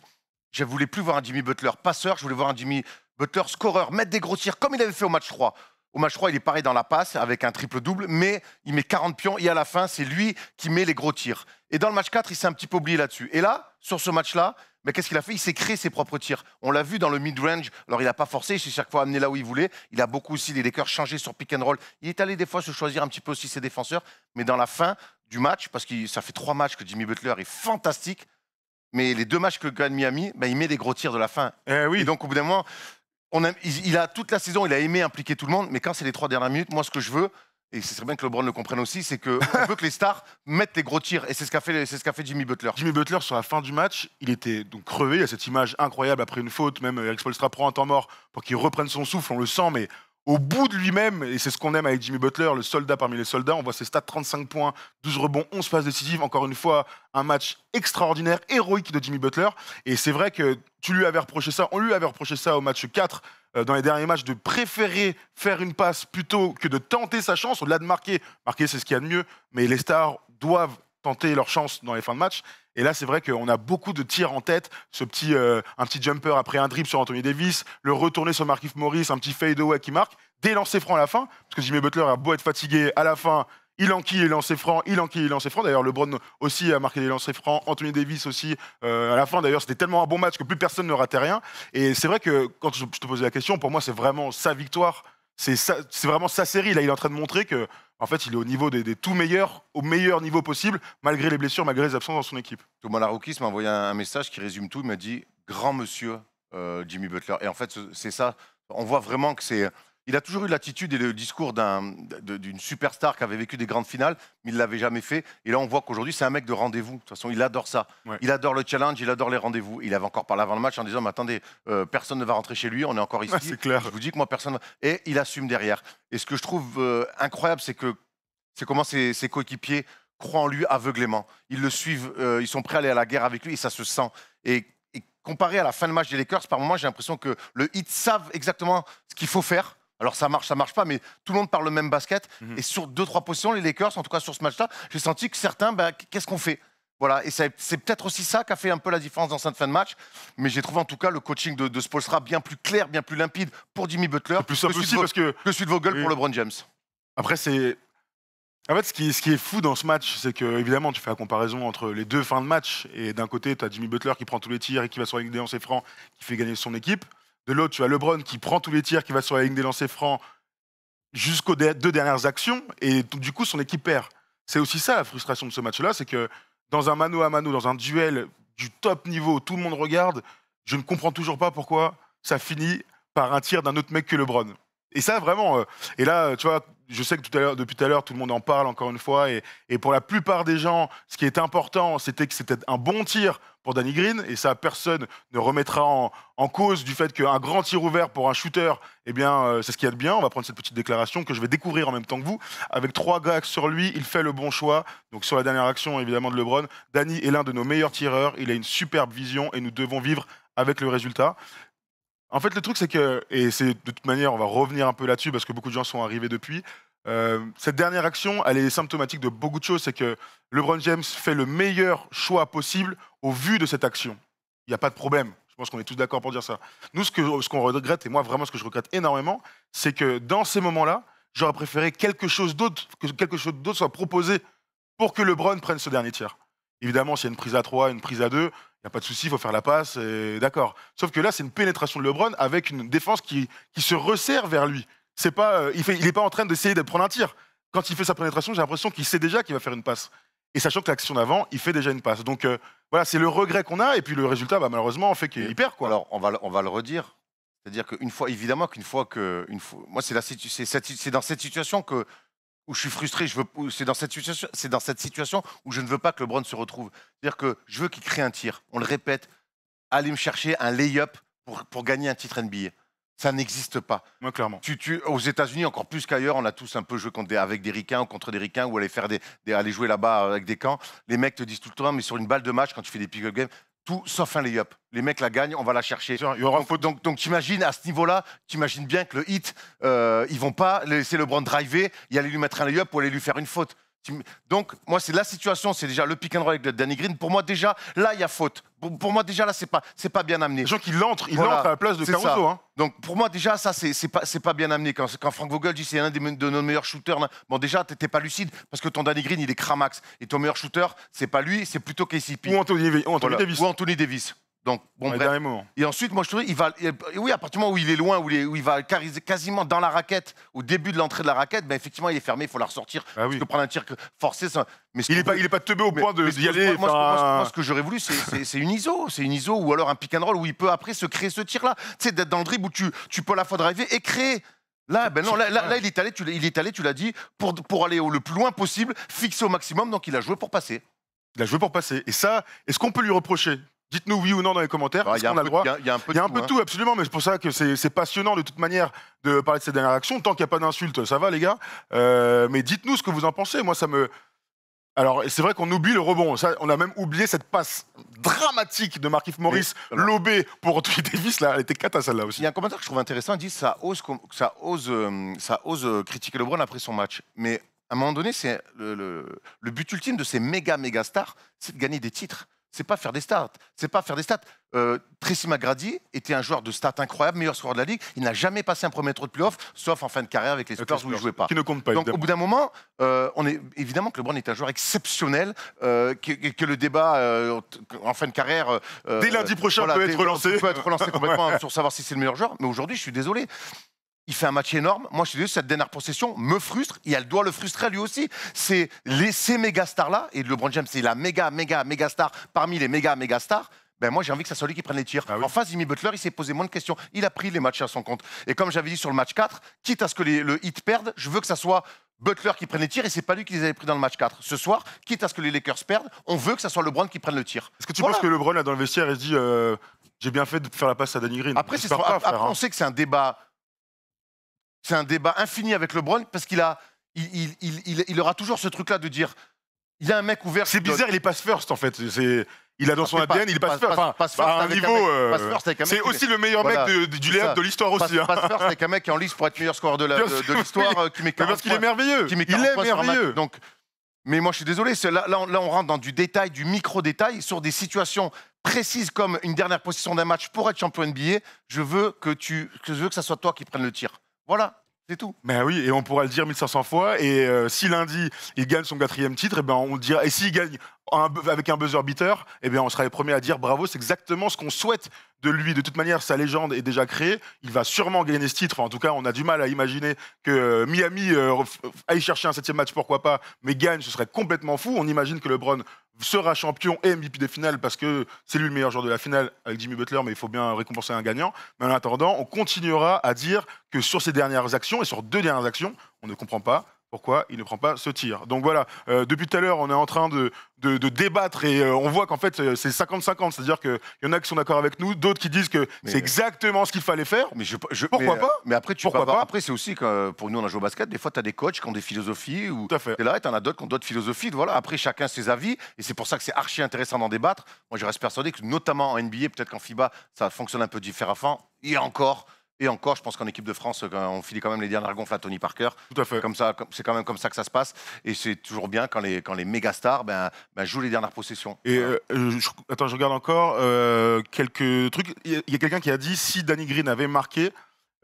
je ne voulais plus voir un Jimmy Butler passeur, je voulais voir un Jimmy Butler, scoreur, mettre des gros tirs comme il avait fait au match 3. Au match 3, il est pareil dans la passe avec un triple-double, mais il met 40 pions et à la fin, c'est lui qui met les gros tirs. Et dans le match 4, il s'est un petit peu oublié là-dessus. Et là, sur ce match-là, mais qu'est-ce qu'il a fait? Il s'est créé ses propres tirs. On l'a vu dans le mid-range. Alors, il n'a pas forcé, il s'est chaque fois amené là où il voulait. Il a beaucoup aussi, les Lakers, changé sur pick and roll. Il est allé des fois se choisir un petit peu aussi ses défenseurs. Mais dans la fin du match, parce que ça fait 3 matchs que Jimmy Butler est fantastique, mais les 2 matchs que gagne Miami, il met des gros tirs de la fin. Oui. Et donc, au bout d'un moment, il a toute la saison, il a aimé impliquer tout le monde, mais quand c'est les 3 dernières minutes, moi, ce que je veux, et ce serait bien que LeBron le comprenne aussi, c'est qu'on veut que les stars mettent les gros tirs. Et c'est ce qu'a fait Jimmy Butler. Jimmy Butler, sur la fin du match, il était donc crevé. Il y a cette image incroyable après une faute. Même Eric Spoelstra prend un temps mort pour qu'il reprenne son souffle. On le sent, mais au bout de lui-même. Et c'est ce qu'on aime avec Jimmy Butler, le soldat parmi les soldats. On voit ses stats, 35 points, 12 rebonds, 11 passes décisives. Encore une fois, un match extraordinaire, héroïque de Jimmy Butler. Et c'est vrai que tu lui avais reproché ça. On lui avait reproché ça au match 4. Dans les derniers matchs, de préférer faire une passe plutôt que de tenter sa chance, au-delà de marquer. Marquer, c'est ce qu'il y a de mieux, mais les stars doivent tenter leur chance dans les fins de match. Et là, c'est vrai qu'on a beaucoup de tirs en tête. Un petit jumper après un dribble sur Anthony Davis, le retourner sur Markieff Morris, un petit fade-away qui marque, des lancers francs à la fin, parce que Jimmy Butler a beau être fatigué, à la fin, il enquille les lancers francs, il enquille les lancers francs. D'ailleurs, LeBron aussi a marqué des lancers francs, Anthony Davis aussi. À la fin, d'ailleurs, c'était tellement un bon match que plus personne ne ratait rien. Et c'est vrai que quand je te posais la question, pour moi, c'est vraiment sa victoire. C'est vraiment sa série. Là, il est en train de montrer que, en fait, il est au niveau des tout meilleurs, au meilleur niveau possible, malgré les blessures, malgré les absences dans son équipe. Thomas Laroukis m'a envoyé un message qui résume tout. Il m'a dit grand monsieur Jimmy Butler. Et en fait, c'est ça. On voit vraiment que c'est. Il a toujours eu l'attitude et le discours d'une superstar qui avait vécu des grandes finales, mais il ne l'avait jamais fait. Et là, on voit qu'aujourd'hui, c'est un mec de rendez-vous. De toute façon, il adore ça. Ouais. Il adore le challenge, il adore les rendez-vous. Il avait encore parlé avant le match en disant, mais attendez, personne ne va rentrer chez lui, on est encore ici. Ouais, c'est clair. Je vous dis que moi, personne... Et il assume derrière. Et ce que je trouve incroyable, c'est comment ses coéquipiers croient en lui aveuglément. Ils le suivent, ils sont prêts à aller à la guerre avec lui, et ça se sent. Et comparé à la fin de match des Lakers, par moment, j'ai l'impression que le Heat savent exactement ce qu'il faut faire. Alors ça marche pas, mais tout le monde parle le même basket. Et sur 2-3 positions, les Lakers, en tout cas sur ce match-là, j'ai senti que certains, qu'est-ce qu'on fait? Voilà, et c'est peut-être aussi ça qui a fait un peu la différence dans cette fin de match. Mais j'ai trouvé en tout cas le coaching de Spoelstra bien plus clair, bien plus limpide pour Jimmy Butler plus simple aussi parce que celui de Vogel pour LeBron James. Après, en fait, ce qui est fou dans ce match, c'est que, évidemment, tu fais la comparaison entre les 2 fins de match. Et d'un côté, tu as Jimmy Butler qui prend tous les tirs et qui va sur la ligne des lancers francs, qui fait gagner son équipe. De l'autre, tu as LeBron qui prend tous les tirs, qui va sur la ligne des lancers francs jusqu'aux 2 dernières actions. Et du coup, son équipe perd. C'est aussi ça la frustration de ce match-là, c'est que dans un mano à mano, dans un duel du top niveau, tout le monde regarde, je ne comprends toujours pas pourquoi ça finit par un tir d'un autre mec que LeBron. Et ça, vraiment... et là, tu vois, je sais que depuis tout à l'heure, tout le monde en parle encore une fois. Et pour la plupart des gens, ce qui est important, c'était que c'était un bon tir pour Danny Green. Et ça, personne ne remettra en cause du fait qu'un grand tir ouvert pour un shooter, eh bien, c'est ce qu'il y a de bien. On va prendre cette petite déclaration que je vais découvrir en même temps que vous. Avec 3 gars sur lui, il fait le bon choix. Donc sur la dernière action, évidemment, de LeBron, Danny est l'un de nos meilleurs tireurs. Il a une superbe vision et nous devons vivre avec le résultat. En fait, le truc, c'est que, et c'est de toute manière, on va revenir un peu là-dessus parce que beaucoup de gens sont arrivés depuis. Cette dernière action, elle est symptomatique de beaucoup de choses. C'est que LeBron James fait le meilleur choix possible au vu de cette action. Il n'y a pas de problème. Je pense qu'on est tous d'accord pour dire ça. Nous, ce qu'on regrette, et moi vraiment ce que je regrette énormément, c'est que dans ces moments-là, j'aurais préféré que quelque chose d'autre soit proposé pour que LeBron prenne ce dernier tir. Évidemment, s'il y a une prise à 3, une prise à 2, il n'y a pas de souci, il faut faire la passe, d'accord. Sauf que là, c'est une pénétration de LeBron avec une défense qui se resserre vers lui. C'est pas, il n'est pas en train d'essayer de prendre un tir. Quand il fait sa pénétration, j'ai l'impression qu'il sait déjà qu'il va faire une passe. Et sachant que l'action d'avant, il fait déjà une passe. Donc voilà, c'est le regret qu'on a, et puis le résultat, malheureusement, fait qu'il perd, quoi. Alors, on va le redire. C'est-à-dire qu'une fois, évidemment moi, c'est dans cette situation où je suis frustré, c'est dans cette situation où je ne veux pas que LeBron se retrouve. C'est-à-dire que je veux qu'il crée un tir. On le répète, aller me chercher un lay-up pour gagner un titre NBA. Ça n'existe pas. Moi, clairement. Aux États-Unis, encore plus qu'ailleurs, on a tous un peu joué avec des ricains ou contre des ricains ou aller jouer là-bas avec des camps. Les mecs te disent tout le temps, mais sur une balle de match, quand tu fais des pick-up games, tout sauf un lay-up. Les mecs la gagnent, on va la chercher. Donc t'imagines à ce niveau-là, t'imagines bien que le Heat, ils vont pas laisser LeBron driver et aller lui mettre un lay-up ou aller lui faire une faute. Donc, moi, c'est la situation, c'est déjà le pick and roll avec Danny Green. Pour moi, déjà, là, il y a faute. Pour moi, déjà, là, c'est pas bien amené. Les gens qui l'entrent, il entre à la place de Caruso. Hein. Donc, pour moi, déjà, ça, c'est pas bien amené. Quand Frank Vogel dit c'est un de nos meilleurs shooters, bon, déjà, t'es pas lucide parce que ton Danny Green, il est cramax. Et ton meilleur shooter, c'est pas lui, c'est plutôt KCP. Ou Anthony Davis. Ou Anthony Davis. Donc, bon, bref. Et ensuite, moi, je trouve, oui, à partir du moment où il est loin, où il va quasiment dans la raquette, au début de l'entrée de la raquette, ben, effectivement, il est fermé, il faut la ressortir. Parce que prendre un tir forcé, ça. Mais il est pas teubé au point d'y aller. Moi, ce que j'aurais voulu, c'est une ISO. C'est une ISO ou alors un pick and roll où il peut après se créer ce tir-là. Tu sais, d'être dans le dribble où tu peux à la fois driver et créer. Là, ben non, là, il est allé, tu l'as dit, pour aller le plus loin possible, fixer au maximum, donc il a joué pour passer. Il a joué pour passer. Et ça, est-ce qu'on peut lui reprocher? Dites-nous oui ou non dans les commentaires. Il y a un peu de tout, absolument, mais c'est pour ça que c'est passionnant de toute manière de parler de ces dernières actions. Tant qu'il n'y a pas d'insultes, ça va les gars. Mais dites-nous ce que vous en pensez. Moi, ça me... Alors, c'est vrai qu'on oublie le rebond. Ça, on a même oublié cette passe dramatique de Markieff Morris, lobée pour Anthony Davis. Là, elle était cata celle-là aussi. Il y a un commentaire que je trouve intéressant. Il dit ça ose critiquer LeBron après son match. Mais à un moment donné, c'est le but ultime de ces méga stars, c'est de gagner des titres. C'est pas faire des stats. Tracy McGrady était un joueur de stats incroyable, meilleur scoreur de la ligue. Il n'a jamais passé un premier tour de playoff, sauf en fin de carrière avec les Spurs où il jouait pas. Qui ne compte pas. Donc au bout d'un moment, on est évidemment que LeBron est un joueur exceptionnel, que le débat en fin de carrière dès lundi prochain peut être relancé. Peut être relancé complètement sur savoir si c'est le meilleur joueur. Mais aujourd'hui, je suis désolé. Il fait un match énorme. Moi, je suis désolé, cette dernière possession me frustre et elle doit le frustrer lui aussi. C'est ces méga stars-là, et LeBron James, c'est la méga star parmi les méga stars. Ben moi, j'ai envie que ça soit lui qui prenne les tirs. En face, Jimmy Butler, il s'est posé moins de questions. Il a pris les matchs à son compte. Et comme j'avais dit sur le match 4, quitte à ce que le Heat perde, je veux que ça soit Butler qui prenne les tirs et c'est pas lui qui les avait pris dans le match 4. Ce soir, quitte à ce que les Lakers perdent, on veut que ça soit LeBron qui prenne le tir. Est-ce que tu penses que LeBron, là, dans le vestiaire, il se dit j'ai bien fait de faire la passe à Danny Green? Après, on sait que c'est un débat. C'est un débat infini avec LeBron parce qu'il aura toujours ce truc-là de dire il y a un mec ouvert. C'est bizarre, il est pass first en fait. Il a dans son ADN, il est pass first. À un niveau. C'est aussi le meilleur mec du layup de l'histoire aussi. Pass first avec un mec qui est en lice pour être meilleur scoreur de l'histoire. Parce qu'il est merveilleux. Il est merveilleux. Mais moi je suis désolé, là on rentre dans du détail, du micro-détail sur des situations précises comme une dernière possession d'un match pour être champion NBA. Je veux que ça soit toi qui prennes le tir. Voilà, c'est tout. Mais oui, et on pourra le dire 1500 fois. Et si lundi, il gagne son 4e titre, et ben on dira. Et s'il gagne avec un buzzer beater, et bien on sera les premiers à dire bravo, c'est exactement ce qu'on souhaite de lui. De toute manière, sa légende est déjà créée. Il va sûrement gagner ce titre. Enfin, en tout cas, on a du mal à imaginer que Miami aille chercher un 7e match, pourquoi pas, mais gagne, ce serait complètement fou. On imagine que LeBron sera champion et MVP des finales parce que c'est lui le meilleur joueur de la finale avec Jimmy Butler, mais il faut bien récompenser un gagnant. Mais en attendant, on continuera à dire que sur ces dernières actions et sur 2 dernières actions, on ne comprend pas pourquoi il ne prend pas ce tir. Donc voilà, depuis tout à l'heure, on est en train de débattre et on voit qu'en fait, c'est 50-50. C'est-à-dire qu'il y en a qui sont d'accord avec nous, d'autres qui disent que c'est exactement ce qu'il fallait faire. Mais pourquoi pas? Mais après, après c'est aussi que pour nous, on a joué au basket, des fois, tu as des coachs qui ont des philosophies. Tout à fait. Et là, tu en as d'autres qui ont d'autres philosophies. Voilà. Après, chacun ses avis. Et c'est pour ça que c'est archi intéressant d'en débattre. Moi, je reste persuadé que notamment en NBA, peut-être qu'en FIBA, ça fonctionne un peu différemment. Et encore, je pense qu'en équipe de France, on file quand même les dernières gonfles à Tony Parker. Tout à fait. Comme ça, c'est quand même comme ça que ça se passe. Et c'est toujours bien quand les méga stars jouent les dernières possessions. Et attends, je regarde encore quelques trucs. Il y a quelqu'un qui a dit si Danny Green avait marqué,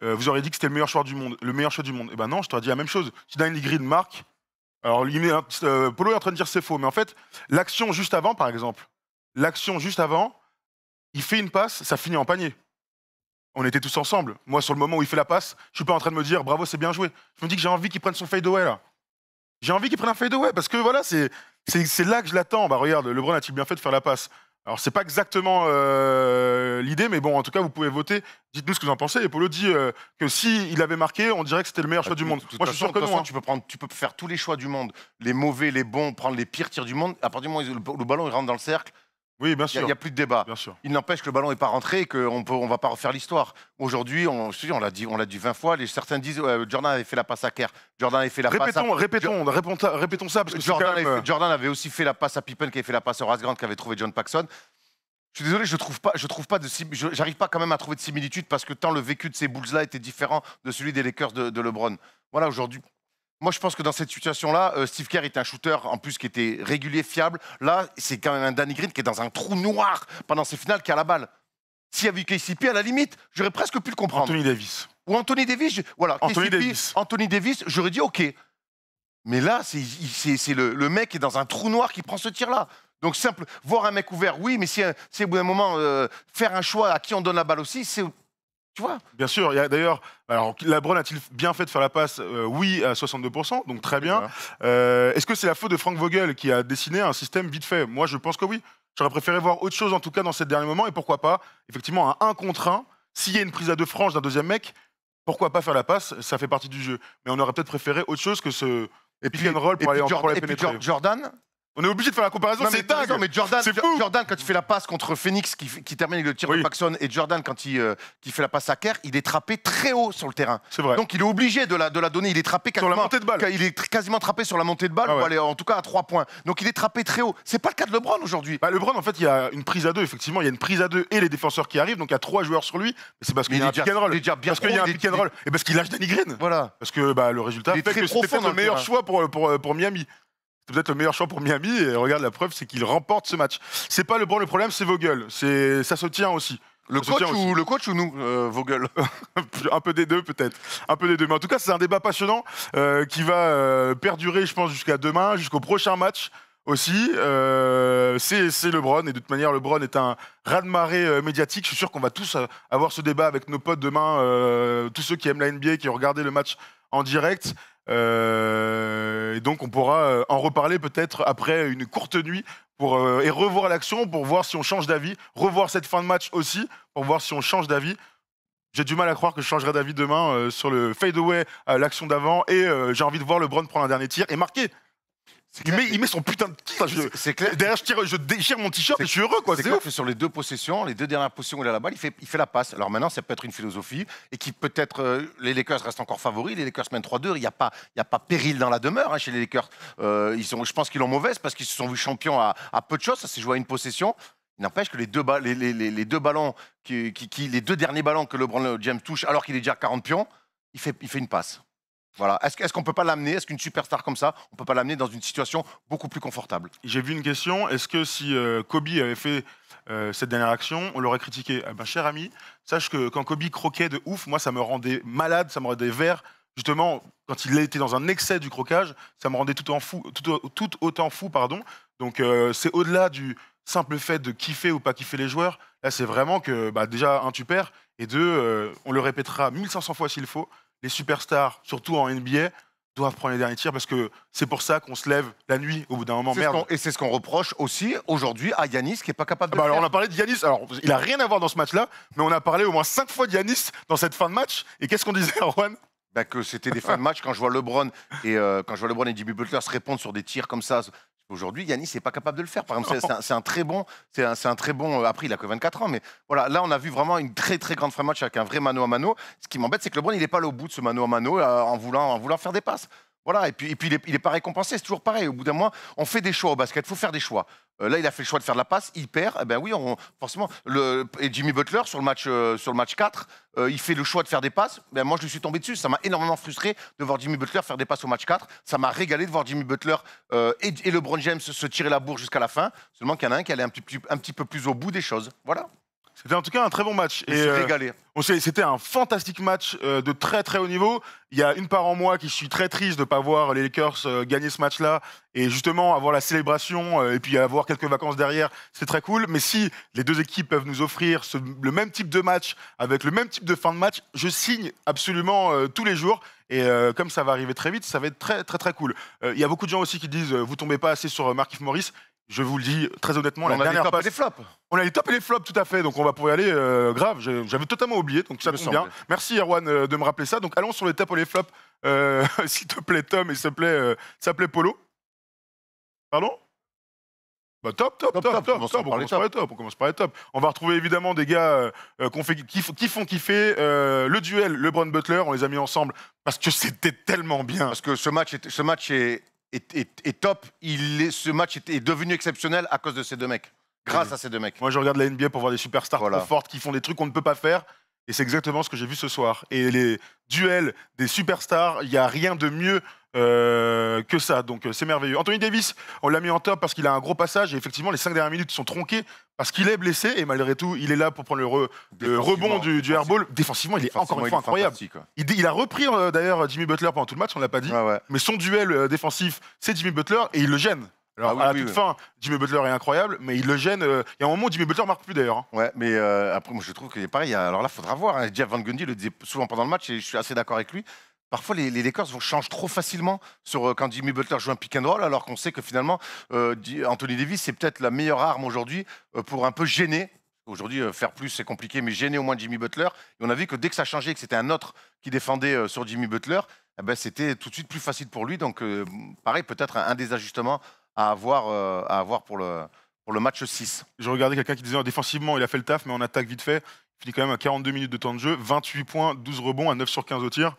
vous auriez dit que c'était le meilleur choix du monde. Eh ben non, je t'aurais dit la même chose. Si Danny Green marque, alors Polo est en train de dire c'est faux, mais en fait, l'action juste avant, par exemple, il fait une passe, ça finit en panier. On était tous ensemble. Moi, sur le moment où il fait la passe, je suis pas en train de me dire bravo, c'est bien joué. Je me dis que j'ai envie qu'il prenne son fade-away là. J'ai envie qu'il prenne un fade-away parce que voilà, c'est là que je l'attends. Bah regarde, LeBron a-t-il bien fait de faire la passe? Alors c'est pas exactement l'idée, mais bon, en tout cas, vous pouvez voter. Dites-nous ce que vous en pensez. Et Polo dit que s'il avait marqué, on dirait que c'était le meilleur choix du monde. Moi, je suis sûr que non. Tu peux faire tous les choix du monde, les mauvais, les bons, prendre les pires tirs du monde. À partir du moment où le ballon il rentre dans le cercle. Oui, bien sûr. Il n'y a plus de débat. Bien sûr. Il n'empêche que le ballon n'est pas rentré et qu'on ne va pas refaire l'histoire. Aujourd'hui, on l'a dit 20 fois, certains disent Jordan avait fait la passe à Kerr. Jordan avait fait la passe à... Répétons ça, parce que Jordan avait aussi fait la passe à Pippen, qui avait fait la passe à Horace Grant, qui avait trouvé John Paxson. Je suis désolé, j'arrive pas quand même à trouver de similitude parce que tant le vécu de ces Bulls-là était différent de celui des Lakers de LeBron. Voilà, aujourd'hui... Moi, je pense que dans cette situation-là, Steve Kerr était un shooter en plus qui était régulier, fiable. Là, c'est quand même un Danny Green qui est dans un trou noir pendant ces finales qui a la balle. S'il y avait eu KCP, à la limite, j'aurais presque pu le comprendre. Anthony Davis. Ou Anthony Davis, voilà. Anthony KCP, Davis. Anthony Davis, j'aurais dit OK. Mais là, c'est le mec qui est dans un trou noir qui prend ce tir-là. Donc simple, voir un mec ouvert, oui, mais si au bout d'un moment, faire un choix à qui on donne la balle aussi, c'est... Tu vois? Bien sûr, il y a d'ailleurs, alors LeBron a-t-il bien fait de faire la passe? Oui, à 62%, donc très bien. Est-ce que c'est la faute de Frank Vogel qui a dessiné un système vite fait? Moi, je pense que oui. J'aurais préféré voir autre chose, en tout cas, dans ces derniers moments, et pourquoi pas, effectivement, un 1 contre 1, s'il y a une prise à 2 franges d'un deuxième mec, pourquoi pas faire la passe? Ça fait partie du jeu. Mais on aurait peut-être préféré autre chose que ce pick and roll pour aller pénétrer. Jordan, On est obligé de faire la comparaison, c'est dingue. non, mais Jordan, C'est fou. Jordan, quand il fait la passe contre Phoenix, qui termine avec le tir de Paxson, et Jordan, quand il fait la passe à Kerr, il est trappé très haut sur le terrain. C'est vrai. Donc il est obligé de la donner. Il est trappé Sur la montée de balle. Il est quasiment trappé sur la montée de balle, Ah ouais. ou aller en tout cas à 3 points. Donc il est trappé très haut. C'est pas le cas de LeBron aujourd'hui. Bah, LeBron, en fait, il y a une prise à 2, effectivement. Il y a une prise à 2 et les défenseurs qui arrivent, donc il y a 3 joueurs sur lui. Mais c'est parce qu'il y a un pick and roll. Parce qu'il y a un pick and roll. Et parce qu'il lâche Danny Green. Voilà. Parce que bah, le résultat Il est fait très que c'était profond peut-être dans le le meilleur terrain. choix pour Miami. C'est peut-être le meilleur choix pour Miami. Et regarde, la preuve, c'est qu'il remporte ce match. C'est pas LeBron le problème, c'est Vogel. Ça se tient aussi. Le coach ou nous, Vogel? Un peu des deux, peut-être. Un peu des deux. Mais en tout cas, c'est un débat passionnant qui va perdurer, je pense, jusqu'à demain, jusqu'au prochain match aussi. C'est LeBron. Et de toute manière, LeBron est un raz-de-marée médiatique. Je suis sûr qu'on va tous avoir ce débat avec nos potes demain, tous ceux qui aiment la NBA, qui ont regardé le match en direct. Et donc, on pourra en reparler peut-être après une courte nuit et revoir l'action pour voir si on change d'avis. Revoir cette fin de match aussi pour voir si on change d'avis. J'ai du mal à croire que je changerai d'avis demain sur le fade-away à l'action d'avant. Et j'ai envie de voir LeBron prendre un dernier tir et marquer. Il met son putain de tir. C'est clair. Derrière, je déchire mon t-shirt et je suis heureux, quoi. C'est C'est clair ouf. que sur les 2 possessions, les 2 dernières possessions où il a la balle, il fait la passe. Alors maintenant, ça peut être une philosophie et qui peut-être les Lakers restent encore favoris. Les Lakers mènent 3-2. Il n'y a pas péril dans la demeure chez les Lakers. Je pense qu'ils l'ont mauvaise parce qu'ils se sont vus champions à peu de choses. Ça s'est joué à une possession. Il n'empêche que les deux ballons, les 2 derniers ballons que LeBron James touche alors qu'il est déjà à 40 pions, il fait une passe. Voilà. Est-ce qu'on peut pas l'amener? Est-ce qu'une superstar comme ça, on peut pas l'amener dans une situation beaucoup plus confortable? J'ai vu une question. Est-ce que si Kobe avait fait cette dernière action, on l'aurait critiqué? Eh ben, cher ami, sache que quand Kobe croquait de ouf, moi, ça me rendait malade, ça me rendait vert. Justement, quand il était dans un excès du croquage, ça me rendait tout autant fou, pardon. Donc, c'est au-delà du simple fait de kiffer ou pas kiffer les joueurs. Là, c'est vraiment que, bah, déjà, un, tu perds, et deux, on le répétera 1500 fois s'il faut, les superstars, surtout en NBA, doivent prendre les derniers tirs parce que c'est pour ça qu'on se lève la nuit au bout d'un moment. Merde. Et c'est ce qu'on reproche aussi aujourd'hui à Yanis qui n'est pas capable de le Alors faire. on a parlé de Yanis, alors il a rien à voir dans ce match-là, mais on a parlé au moins 5 fois de Yanis dans cette fin de match. Et qu'est-ce qu'on disait, Erwan? Bah, que c'était des fins de match. Quand je vois LeBron et Jimmy Butler se répondre sur des tirs comme ça, aujourd'hui, Yanis n'est pas capable de le faire. Par exemple, c'est un très bon. Après, il a que 24 ans, mais voilà. Là, on a vu vraiment une très très grande fin de match avec un vrai mano à mano. Ce qui m'embête, c'est que LeBron, il n'est pas allé au bout de ce mano à mano en voulant faire des passes. Voilà. Et puis il est pas récompensé. C'est toujours pareil. Au bout d'un mois, on fait des choix au basket. Il faut faire des choix. Là, il a fait le choix de faire de la passe, il perd. Eh ben oui, forcément. Et Jimmy Butler, sur le match 4, il fait le choix de faire des passes. Ben moi, je lui suis tombé dessus. Ça m'a énormément frustré de voir Jimmy Butler faire des passes au match 4. Ça m'a régalé de voir Jimmy Butler et LeBron James se tirer la bourre jusqu'à la fin. Seulement qu'il y en a un qui allait un petit peu plus au bout des choses. Voilà. C'était en tout cas un très bon match. Et régalé. C'était un fantastique match de très très haut niveau. Il y a une part en moi qui suis très triste de ne pas voir les Lakers gagner ce match-là et justement avoir la célébration et puis avoir quelques vacances derrière, c'est très cool. Mais si les deux équipes peuvent nous offrir le même type de match avec le même type de fin de match, je signe absolument tous les jours. Et comme ça va arriver très vite, ça va être très très très cool. Il y a beaucoup de gens aussi qui disent vous tombez pas assez sur Markieff Morris. Je vous le dis très honnêtement, la dernière passe. On a les flops. On a les tops et les flops, tout à fait. Donc on va pouvoir y aller grave. J'avais totalement oublié, donc ça tombe bien. Merci Erwan de me rappeler ça. Donc allons sur les tops et les flops, s'il te plaît Tom et s'il te plaît Polo. Pardon? Bah top. On commence par les tops. On va retrouver évidemment des gars qui font kiffer. Le duel LeBron Butler, on les a mis ensemble parce que c'était tellement bien. Parce que ce match est top. Ce match est devenu exceptionnel à cause de ces deux mecs. Grâce à ces deux mecs. Moi, je regarde la NBA pour voir des superstars trop fortes qui font des trucs qu'on ne peut pas faire. Et c'est exactement ce que j'ai vu ce soir. Et les duels des superstars, il n'y a rien de mieux que ça. Donc c'est merveilleux. Anthony Davis, on l'a mis en top parce qu'il a un gros passage. Et effectivement, les 5 dernières minutes sont tronquées parce qu'il est blessé. Et malgré tout, il est là pour prendre le rebond du airball. Défensivement, il est encore une fois incroyable. Il a repris d'ailleurs Jimmy Butler pendant tout le match, on ne l'a pas dit. Ouais. Mais son duel défensif, c'est Jimmy Butler et il le gêne. Alors, à la toute fin, Jimmy Butler est incroyable, mais il le gêne. Il y a un moment où Jimmy Butler marque plus d'ailleurs. Hein. Ouais, mais après, moi, je trouve que pareil. Alors là, il faudra voir. Hein. Jeff Van Gundy le disait souvent pendant le match et je suis assez d'accord avec lui. Parfois, les Lakers changent trop facilement quand Jimmy Butler joue un pick and roll, alors qu'on sait que finalement, Anthony Davis, c'est peut-être la meilleure arme aujourd'hui pour un peu gêner. Aujourd'hui, faire plus, c'est compliqué, mais gêner au moins Jimmy Butler. Et on a vu que dès que ça changeait, que c'était un autre qui défendait sur Jimmy Butler, eh ben, c'était tout de suite plus facile pour lui. Donc, pareil, peut-être un des ajustements à avoir pour le match 6. Je regardais quelqu'un qui disait défensivement, il a fait le taf, mais en attaque vite fait. Il finit quand même à 42 minutes de temps de jeu, 28 points, 12 rebonds, à 9 sur 15 au tir.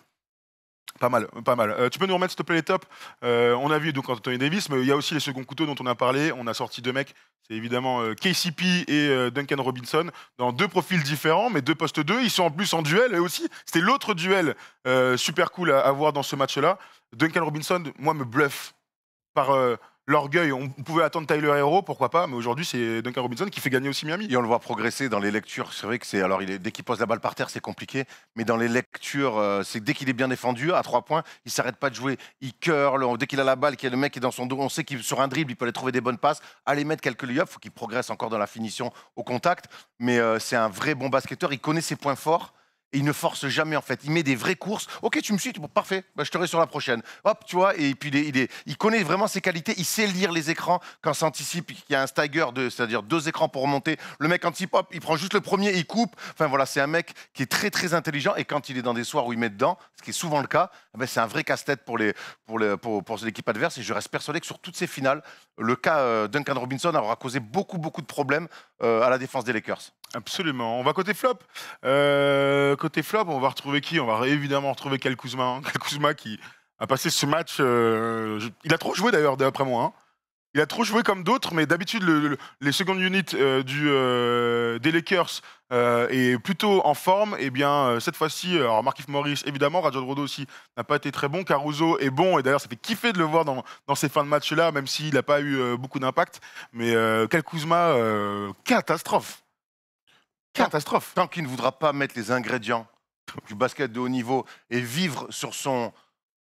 Pas mal, pas mal. Tu peux nous remettre, s'il te plaît, les tops. On a vu donc Anthony Davis, mais il y a aussi les seconds couteaux dont on a parlé. On a sorti 2 mecs. C'est évidemment KCP et Duncan Robinson, dans 2 profils différents, mais 2 postes 2. Ils sont en plus en duel, et aussi. C'était l'autre duel super cool à voir dans ce match-là. Duncan Robinson, moi, me bluffe par l'orgueil. On pouvait attendre Tyler Hero, pourquoi pas, mais aujourd'hui, c'est Duncan Robinson qui fait gagner aussi Miami. Et on le voit progresser dans les lectures. C'est vrai que dès qu'il pose la balle par terre, c'est compliqué. Mais dans les lectures, c'est dès qu'il est bien défendu, à 3 points, il s'arrête pas de jouer. Il curl. Dès qu'il a la balle, qu'il y a le mec qui est dans son dos, on sait qu'il sur un dribble, il peut aller trouver des bonnes passes, aller mettre quelques lay-ups. Il faut qu'il progresse encore dans la finition au contact. Mais c'est un vrai bon basketteur. Il connaît ses points forts. Et il ne force jamais en fait. Il met des vraies courses. Ok, tu me suis, bon, parfait. Bah, je te sur la prochaine. Hop, tu vois. Et puis il connaît vraiment ses qualités. Il sait lire les écrans quand ça anticipe. Il y a un stagger, c'est-à-dire 2 écrans pour remonter. Le mec anticipe, hop, il prend juste le premier, il coupe. Enfin voilà, c'est un mec qui est très très intelligent. Et quand il est dans des soirs où il met dedans, ce qui est souvent le cas, c'est un vrai casse-tête pour l'équipe adverse. Et je reste persuadé que sur toutes ces finales, le cas Duncan Robinson aura causé beaucoup de problèmes à la défense des Lakers. Absolument. On va côté flop. Côté flop, on va retrouver qui? On va évidemment retrouver Kyle Kuzma. Hein. Kyle Kuzma qui a passé ce match. Il a trop joué d'ailleurs, d'après moi. Hein. Il a trop joué comme d'autres, mais d'habitude, les secondes units des Lakers est plutôt en forme. Et bien, cette fois-ci, alors Markieff Morris, évidemment, Rajon Rondo aussi n'a pas été très bon. Caruso est bon, et d'ailleurs, ça fait kiffer de le voir dans ces fins de match-là, même s'il n'a pas eu beaucoup d'impact. Mais Kyle Kuzma, catastrophe. Catastrophe. Tant qu'il ne voudra pas mettre les ingrédients du basket de haut niveau et vivre sur son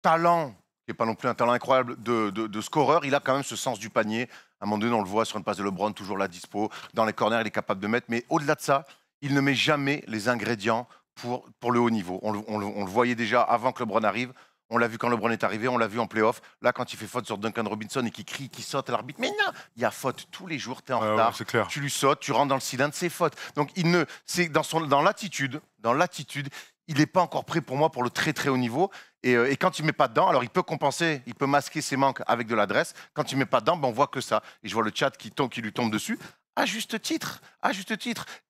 talent, qui n'est pas non plus un talent incroyable de scoreur, il a quand même ce sens du panier. À un moment donné, on le voit sur une passe de LeBron, toujours la dispo. Dans les corners, il est capable de mettre. Mais au-delà de ça, il ne met jamais les ingrédients pour le haut niveau. On le voyait déjà avant que LeBron arrive. On l'a vu quand LeBron est arrivé, on l'a vu en play-off. Là, quand il fait faute sur Duncan Robinson et qu'il crie, qu'il saute à l'arbitre, mais non, il y a faute tous les jours, tu es en retard, ouais, tu lui sautes, tu rentres dans le cylindre, c'est faute. Donc, c'est dans l'attitude, il n'est pas encore prêt pour moi pour le très très haut niveau. Et quand il ne met pas dedans, alors il peut compenser, il peut masquer ses manques avec de l'adresse. Quand il ne met pas dedans, ben, on voit que ça. Et je vois le chat qui lui tombe dessus. À juste titre.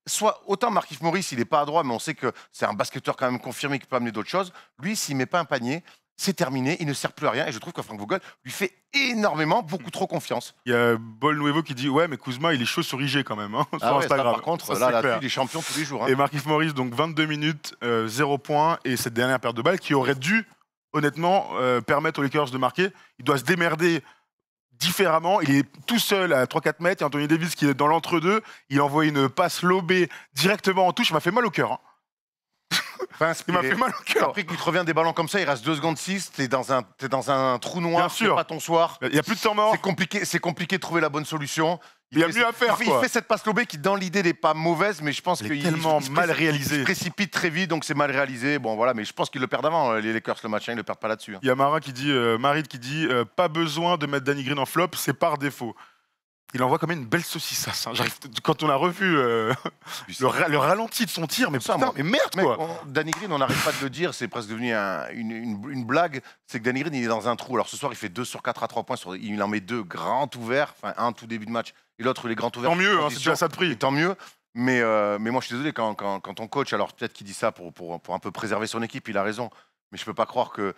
Soit autant Markieff Morris, il n'est pas à droit, mais on sait que c'est un basketteur quand même confirmé qui peut amener d'autres choses. Lui, s'il ne met pas un panier, c'est terminé, il ne sert plus à rien. Et je trouve que Frank Vogel lui fait énormément, beaucoup trop confiance. Il y a Bol Nuevo qui dit ouais, mais Kuzma, il est chaud sur IG quand même, hein, sur Instagram. Ça, par contre, là, il est champion tous les jours. Hein. Et Markieff Morris, donc 22 minutes, 0 points. Et cette dernière perte de balle qui aurait dû, honnêtement, permettre aux Lakers de marquer. Il doit se démerder différemment. Il est tout seul à 3-4 mètres. Il y a Anthony Davis qui est dans l'entre-deux. Il envoie une passe lobée directement en touche. Il m'a fait mal au cœur. Hein. Il m'a fait mal au cœur. Après qu'il te revient des ballons comme ça, il reste 2 secondes 6, t'es dans un trou noir, c'est pas ton soir. Il n'y a plus de temps mort. C'est compliqué de trouver la bonne solution. Il y a mieux à faire. Il fait cette passe lobée qui, dans l'idée, n'est pas mauvaise, mais je pense qu'il est tellement mal réalisé. Il se précipite très vite, donc c'est mal réalisé. Bon, voilà, mais je pense qu'ils le perdent avant, les Lakers, le match. Ils ne le perdent pas là-dessus. Hein. Il y a Marid qui dit pas besoin de mettre Danny Green en flop, c'est par défaut. Il envoie quand même une belle saucissasse. Hein. Quand on a revu le ralenti de son tir, mais putain, mais merde quoi. Danny Green, on n'arrête pas de le dire, c'est presque devenu une blague. C'est que Danny Green, il est dans un trou. Alors ce soir, il fait 2 sur 4 à 3 points. Il en met 2 grands ouverts, enfin un tout début de match, et l'autre il est grand ouvert. Tant mieux, hein, c'est déjà ça de prix. Tant mieux. Mais moi, je suis désolé, quand on coach, alors peut-être qu'il dit ça pour un peu préserver son équipe, il a raison. Mais je peux pas croire que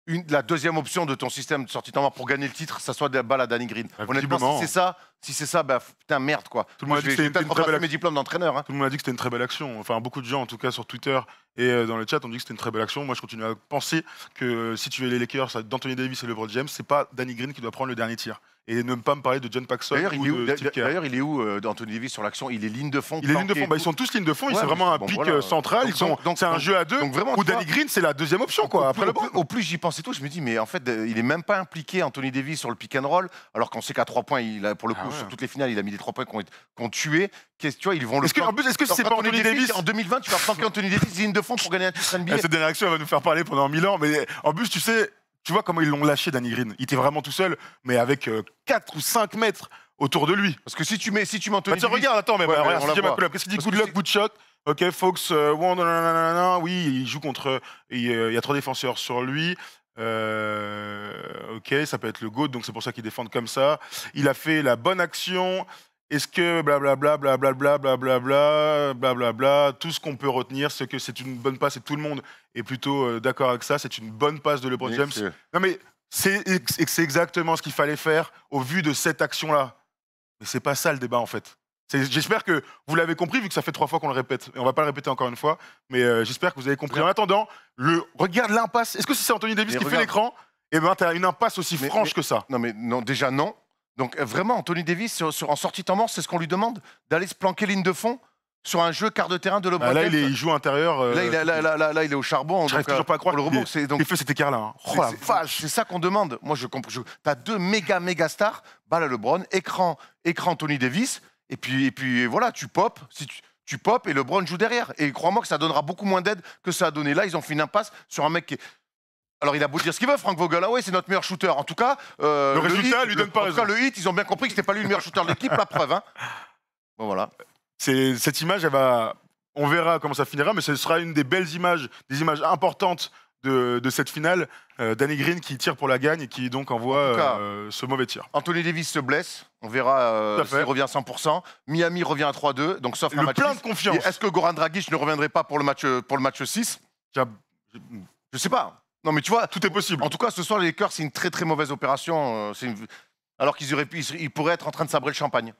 la deuxième option de ton système de sortie de temps mort pour gagner le titre, ça soit des balles à Danny Green. Honnêtement, si c'est ça, bah, putain, merde, quoi. Tout le monde a dit que c'était une très belle mes diplômes d'entraîneur. Hein. Tout le monde a dit que c'était une très belle action. Enfin, beaucoup de gens, en tout cas sur Twitter et dans le chat, ont dit que c'était une très belle action. Moi, je continue à penser que si tu es les Lakers d'Anthony Davis et LeBron James, c'est pas Danny Green qui doit prendre le dernier tir. Et ne pas me parler de John Paxson. D'ailleurs, il est où Anthony Davis sur l'action? Il est ligne de fond. Il est ligne de fond. Bah, ils sont tous ligne de fond. C'est vraiment un pic central. C'est un jeu à deux. Où Danny Green, c'est la deuxième option, quoi. Après au plus j'y pense et tout, je me dis, mais en fait, il est même pas impliqué, Anthony Davis, sur le pick and roll, alors qu'on sait qu'à 3 points, pour le coup, sur toutes les finales, il a mis des 3 points qui ont tué. Tu vois, ils vont le. Est-ce que c'est pas Anthony Davis en 2020, tu vas planquer Anthony Davis ligne de fond pour gagner un titre NBA? Cette dernière action, elle va nous faire parler pendant 1000 ans. Mais en plus, tu vois comment ils l'ont lâché, Danny Green. Il était vraiment tout seul, mais avec 4 ou 5 mètres autour de lui. Parce que si tu mets Anthony Davis... Regarde, attends, mais regarde, qu'est-ce qu'il dit? Good luck, good shot. Ok, Fox, oui, il joue contre... Il y a 3 défenseurs sur lui. Ok, ça peut être le GOAT, donc c'est pour ça qu'ils défendent comme ça. Il a fait la bonne action. Est-ce que blablabla, tout ce qu'on peut retenir, c'est que c'est une bonne passe et tout le monde est plutôt d'accord avec ça. C'est une bonne passe de LeBron James. Non mais c'est exactement ce qu'il fallait faire au vu de cette action-là. Mais c'est pas ça le débat en fait. J'espère que vous l'avez compris vu que ça fait 3 fois qu'on le répète. Et on va pas le répéter encore une fois, mais j'espère que vous avez compris. En attendant, regarde l'impasse. Est-ce que si c'est Anthony Davis qui fait l'écran, eh ben t'as une impasse aussi franche que ça. Non, déjà non. Donc vraiment, Anthony Davis, en sortie temps mort, c'est ce qu'on lui demande? D'aller se planquer ligne de fond sur un jeu quart de terrain de LeBron James. Là, il joue intérieur. Là, il est au charbon. Je reste toujours pas à croire qu'il fait cet écart-là. Hein. Oh la vache, c'est ça qu'on demande. Moi, je comprends. T'as 2 méga stars, balle à LeBron, écran Anthony Davis, et puis voilà, tu pop. Tu pop et LeBron joue derrière. Et crois-moi que ça donnera beaucoup moins d'aide que ça a donné. Là, ils ont fait une impasse sur un mec qui est... Alors, il a beau dire ce qu'il veut, Frank Vogel. Ah ouais, c'est notre meilleur shooter. En tout cas, le résultat lui donne pas raison. En tout cas, le hit, ils ont bien compris que c'était pas lui le meilleur shooter de l'équipe, la preuve. Hein. Bon, voilà. Cette image, on verra comment ça finira, mais ce sera une des belles images, des images importantes de cette finale. Danny Green qui tire pour la gagne et qui donc envoie ce mauvais tir. Anthony Davis se blesse. On verra s'il revient à 100%. Miami revient à 3-2, donc sauf un match plein de confiance. Est-ce que Goran Dragic ne reviendrait pas pour le match 6? Je sais pas. Non, mais tu vois, tout est possible. En tout cas, ce soir, les Lakers, c'est une très très mauvaise opération. Alors qu'ils pourraient être en train de sabrer le champagne.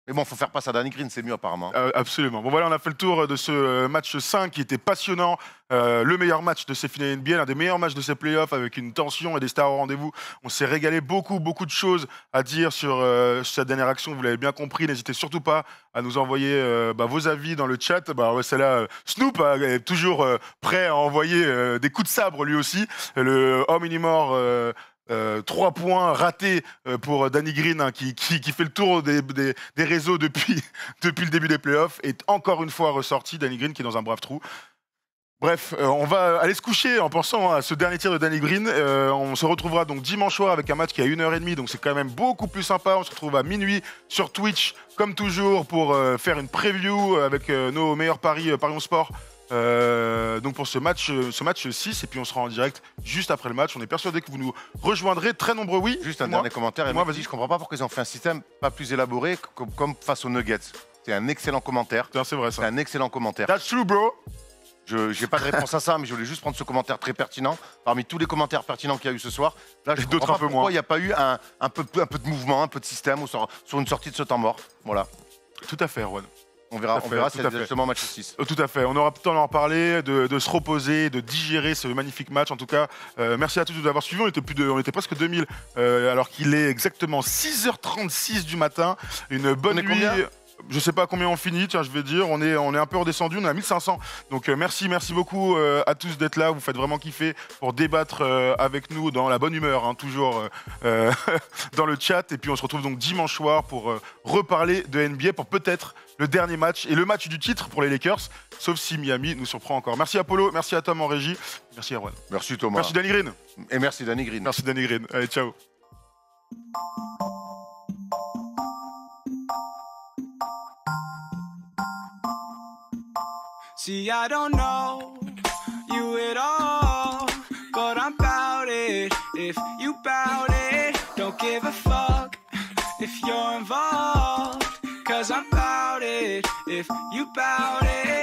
Mais bon, il faut faire passer à Danny Green, c'est mieux apparemment. Absolument. Bon voilà, on a fait le tour de ce match 5 qui était passionnant. Le meilleur match de ces finales NBA, l'un des meilleurs matchs de ces playoffs avec une tension et des stars au rendez-vous. On s'est régalé, beaucoup de choses à dire sur cette dernière action. Vous l'avez bien compris, n'hésitez surtout pas à nous envoyer vos avis dans le chat. C'est là, Snoop est toujours prêt à envoyer des coups de sabre lui aussi. Le homme mort 3 points ratés pour Danny Green hein, qui fait le tour des réseaux depuis le début des playoffs et encore une fois ressorti. Danny Green qui est dans un brave trou. Bref, on va aller se coucher en pensant à ce dernier tir de Danny Green. On se retrouvera donc dimanche soir avec un match qui est à 1h30, donc c'est quand même beaucoup plus sympa. On se retrouve à minuit sur Twitch, comme toujours, pour faire une preview avec nos meilleurs paris on Sport. Donc pour ce match 6, et puis on sera en direct juste après le match. On est persuadé que vous nous rejoindrez, très nombreux, oui. Juste un dernier commentaire. Moi, vas-y, je comprends pas pourquoi ils ont fait un système pas plus élaboré comme face aux Nuggets. C'est un excellent commentaire. C'est vrai ça. C'est un excellent commentaire. That's true, bro. Je n'ai pas de réponse à ça, mais je voulais juste prendre ce commentaire très pertinent. Parmi tous les commentaires pertinents qu'il y a eu ce soir, là, je comprends pas pourquoi il n'y a pas eu un peu de mouvement, un peu de système sur une sortie de ce temps mort. Voilà. Tout à fait, Erwan. On verra si c'est justement match 6. Tout à fait. On aura peut-être en parler, de se reposer, de digérer ce magnifique match. En tout cas, merci à tous de nous avoir suivis. On était presque 2000, alors qu'il est exactement 6h36 du matin. Une bonne nuit. Je sais pas combien on finit, tiens, je vais dire. On est un peu redescendu, on est à 1500. Donc merci beaucoup à tous d'être là. Vous faites vraiment kiffer pour débattre avec nous dans la bonne humeur, hein, toujours dans le chat. Et puis on se retrouve donc dimanche soir pour reparler de NBA, pour peut-être le dernier match et le match du titre pour les Lakers, sauf si Miami nous surprend encore. Merci Apollo, merci à Tom en régie, merci Erwan. Merci Thomas. Merci Danny Green. Et merci Danny Green. Merci Danny Green. Allez, ciao. See, I don't know you at all, but I'm bout it. If you bout it, don't give a fuck if you're involved. Cause I'm bout it. If you bout it.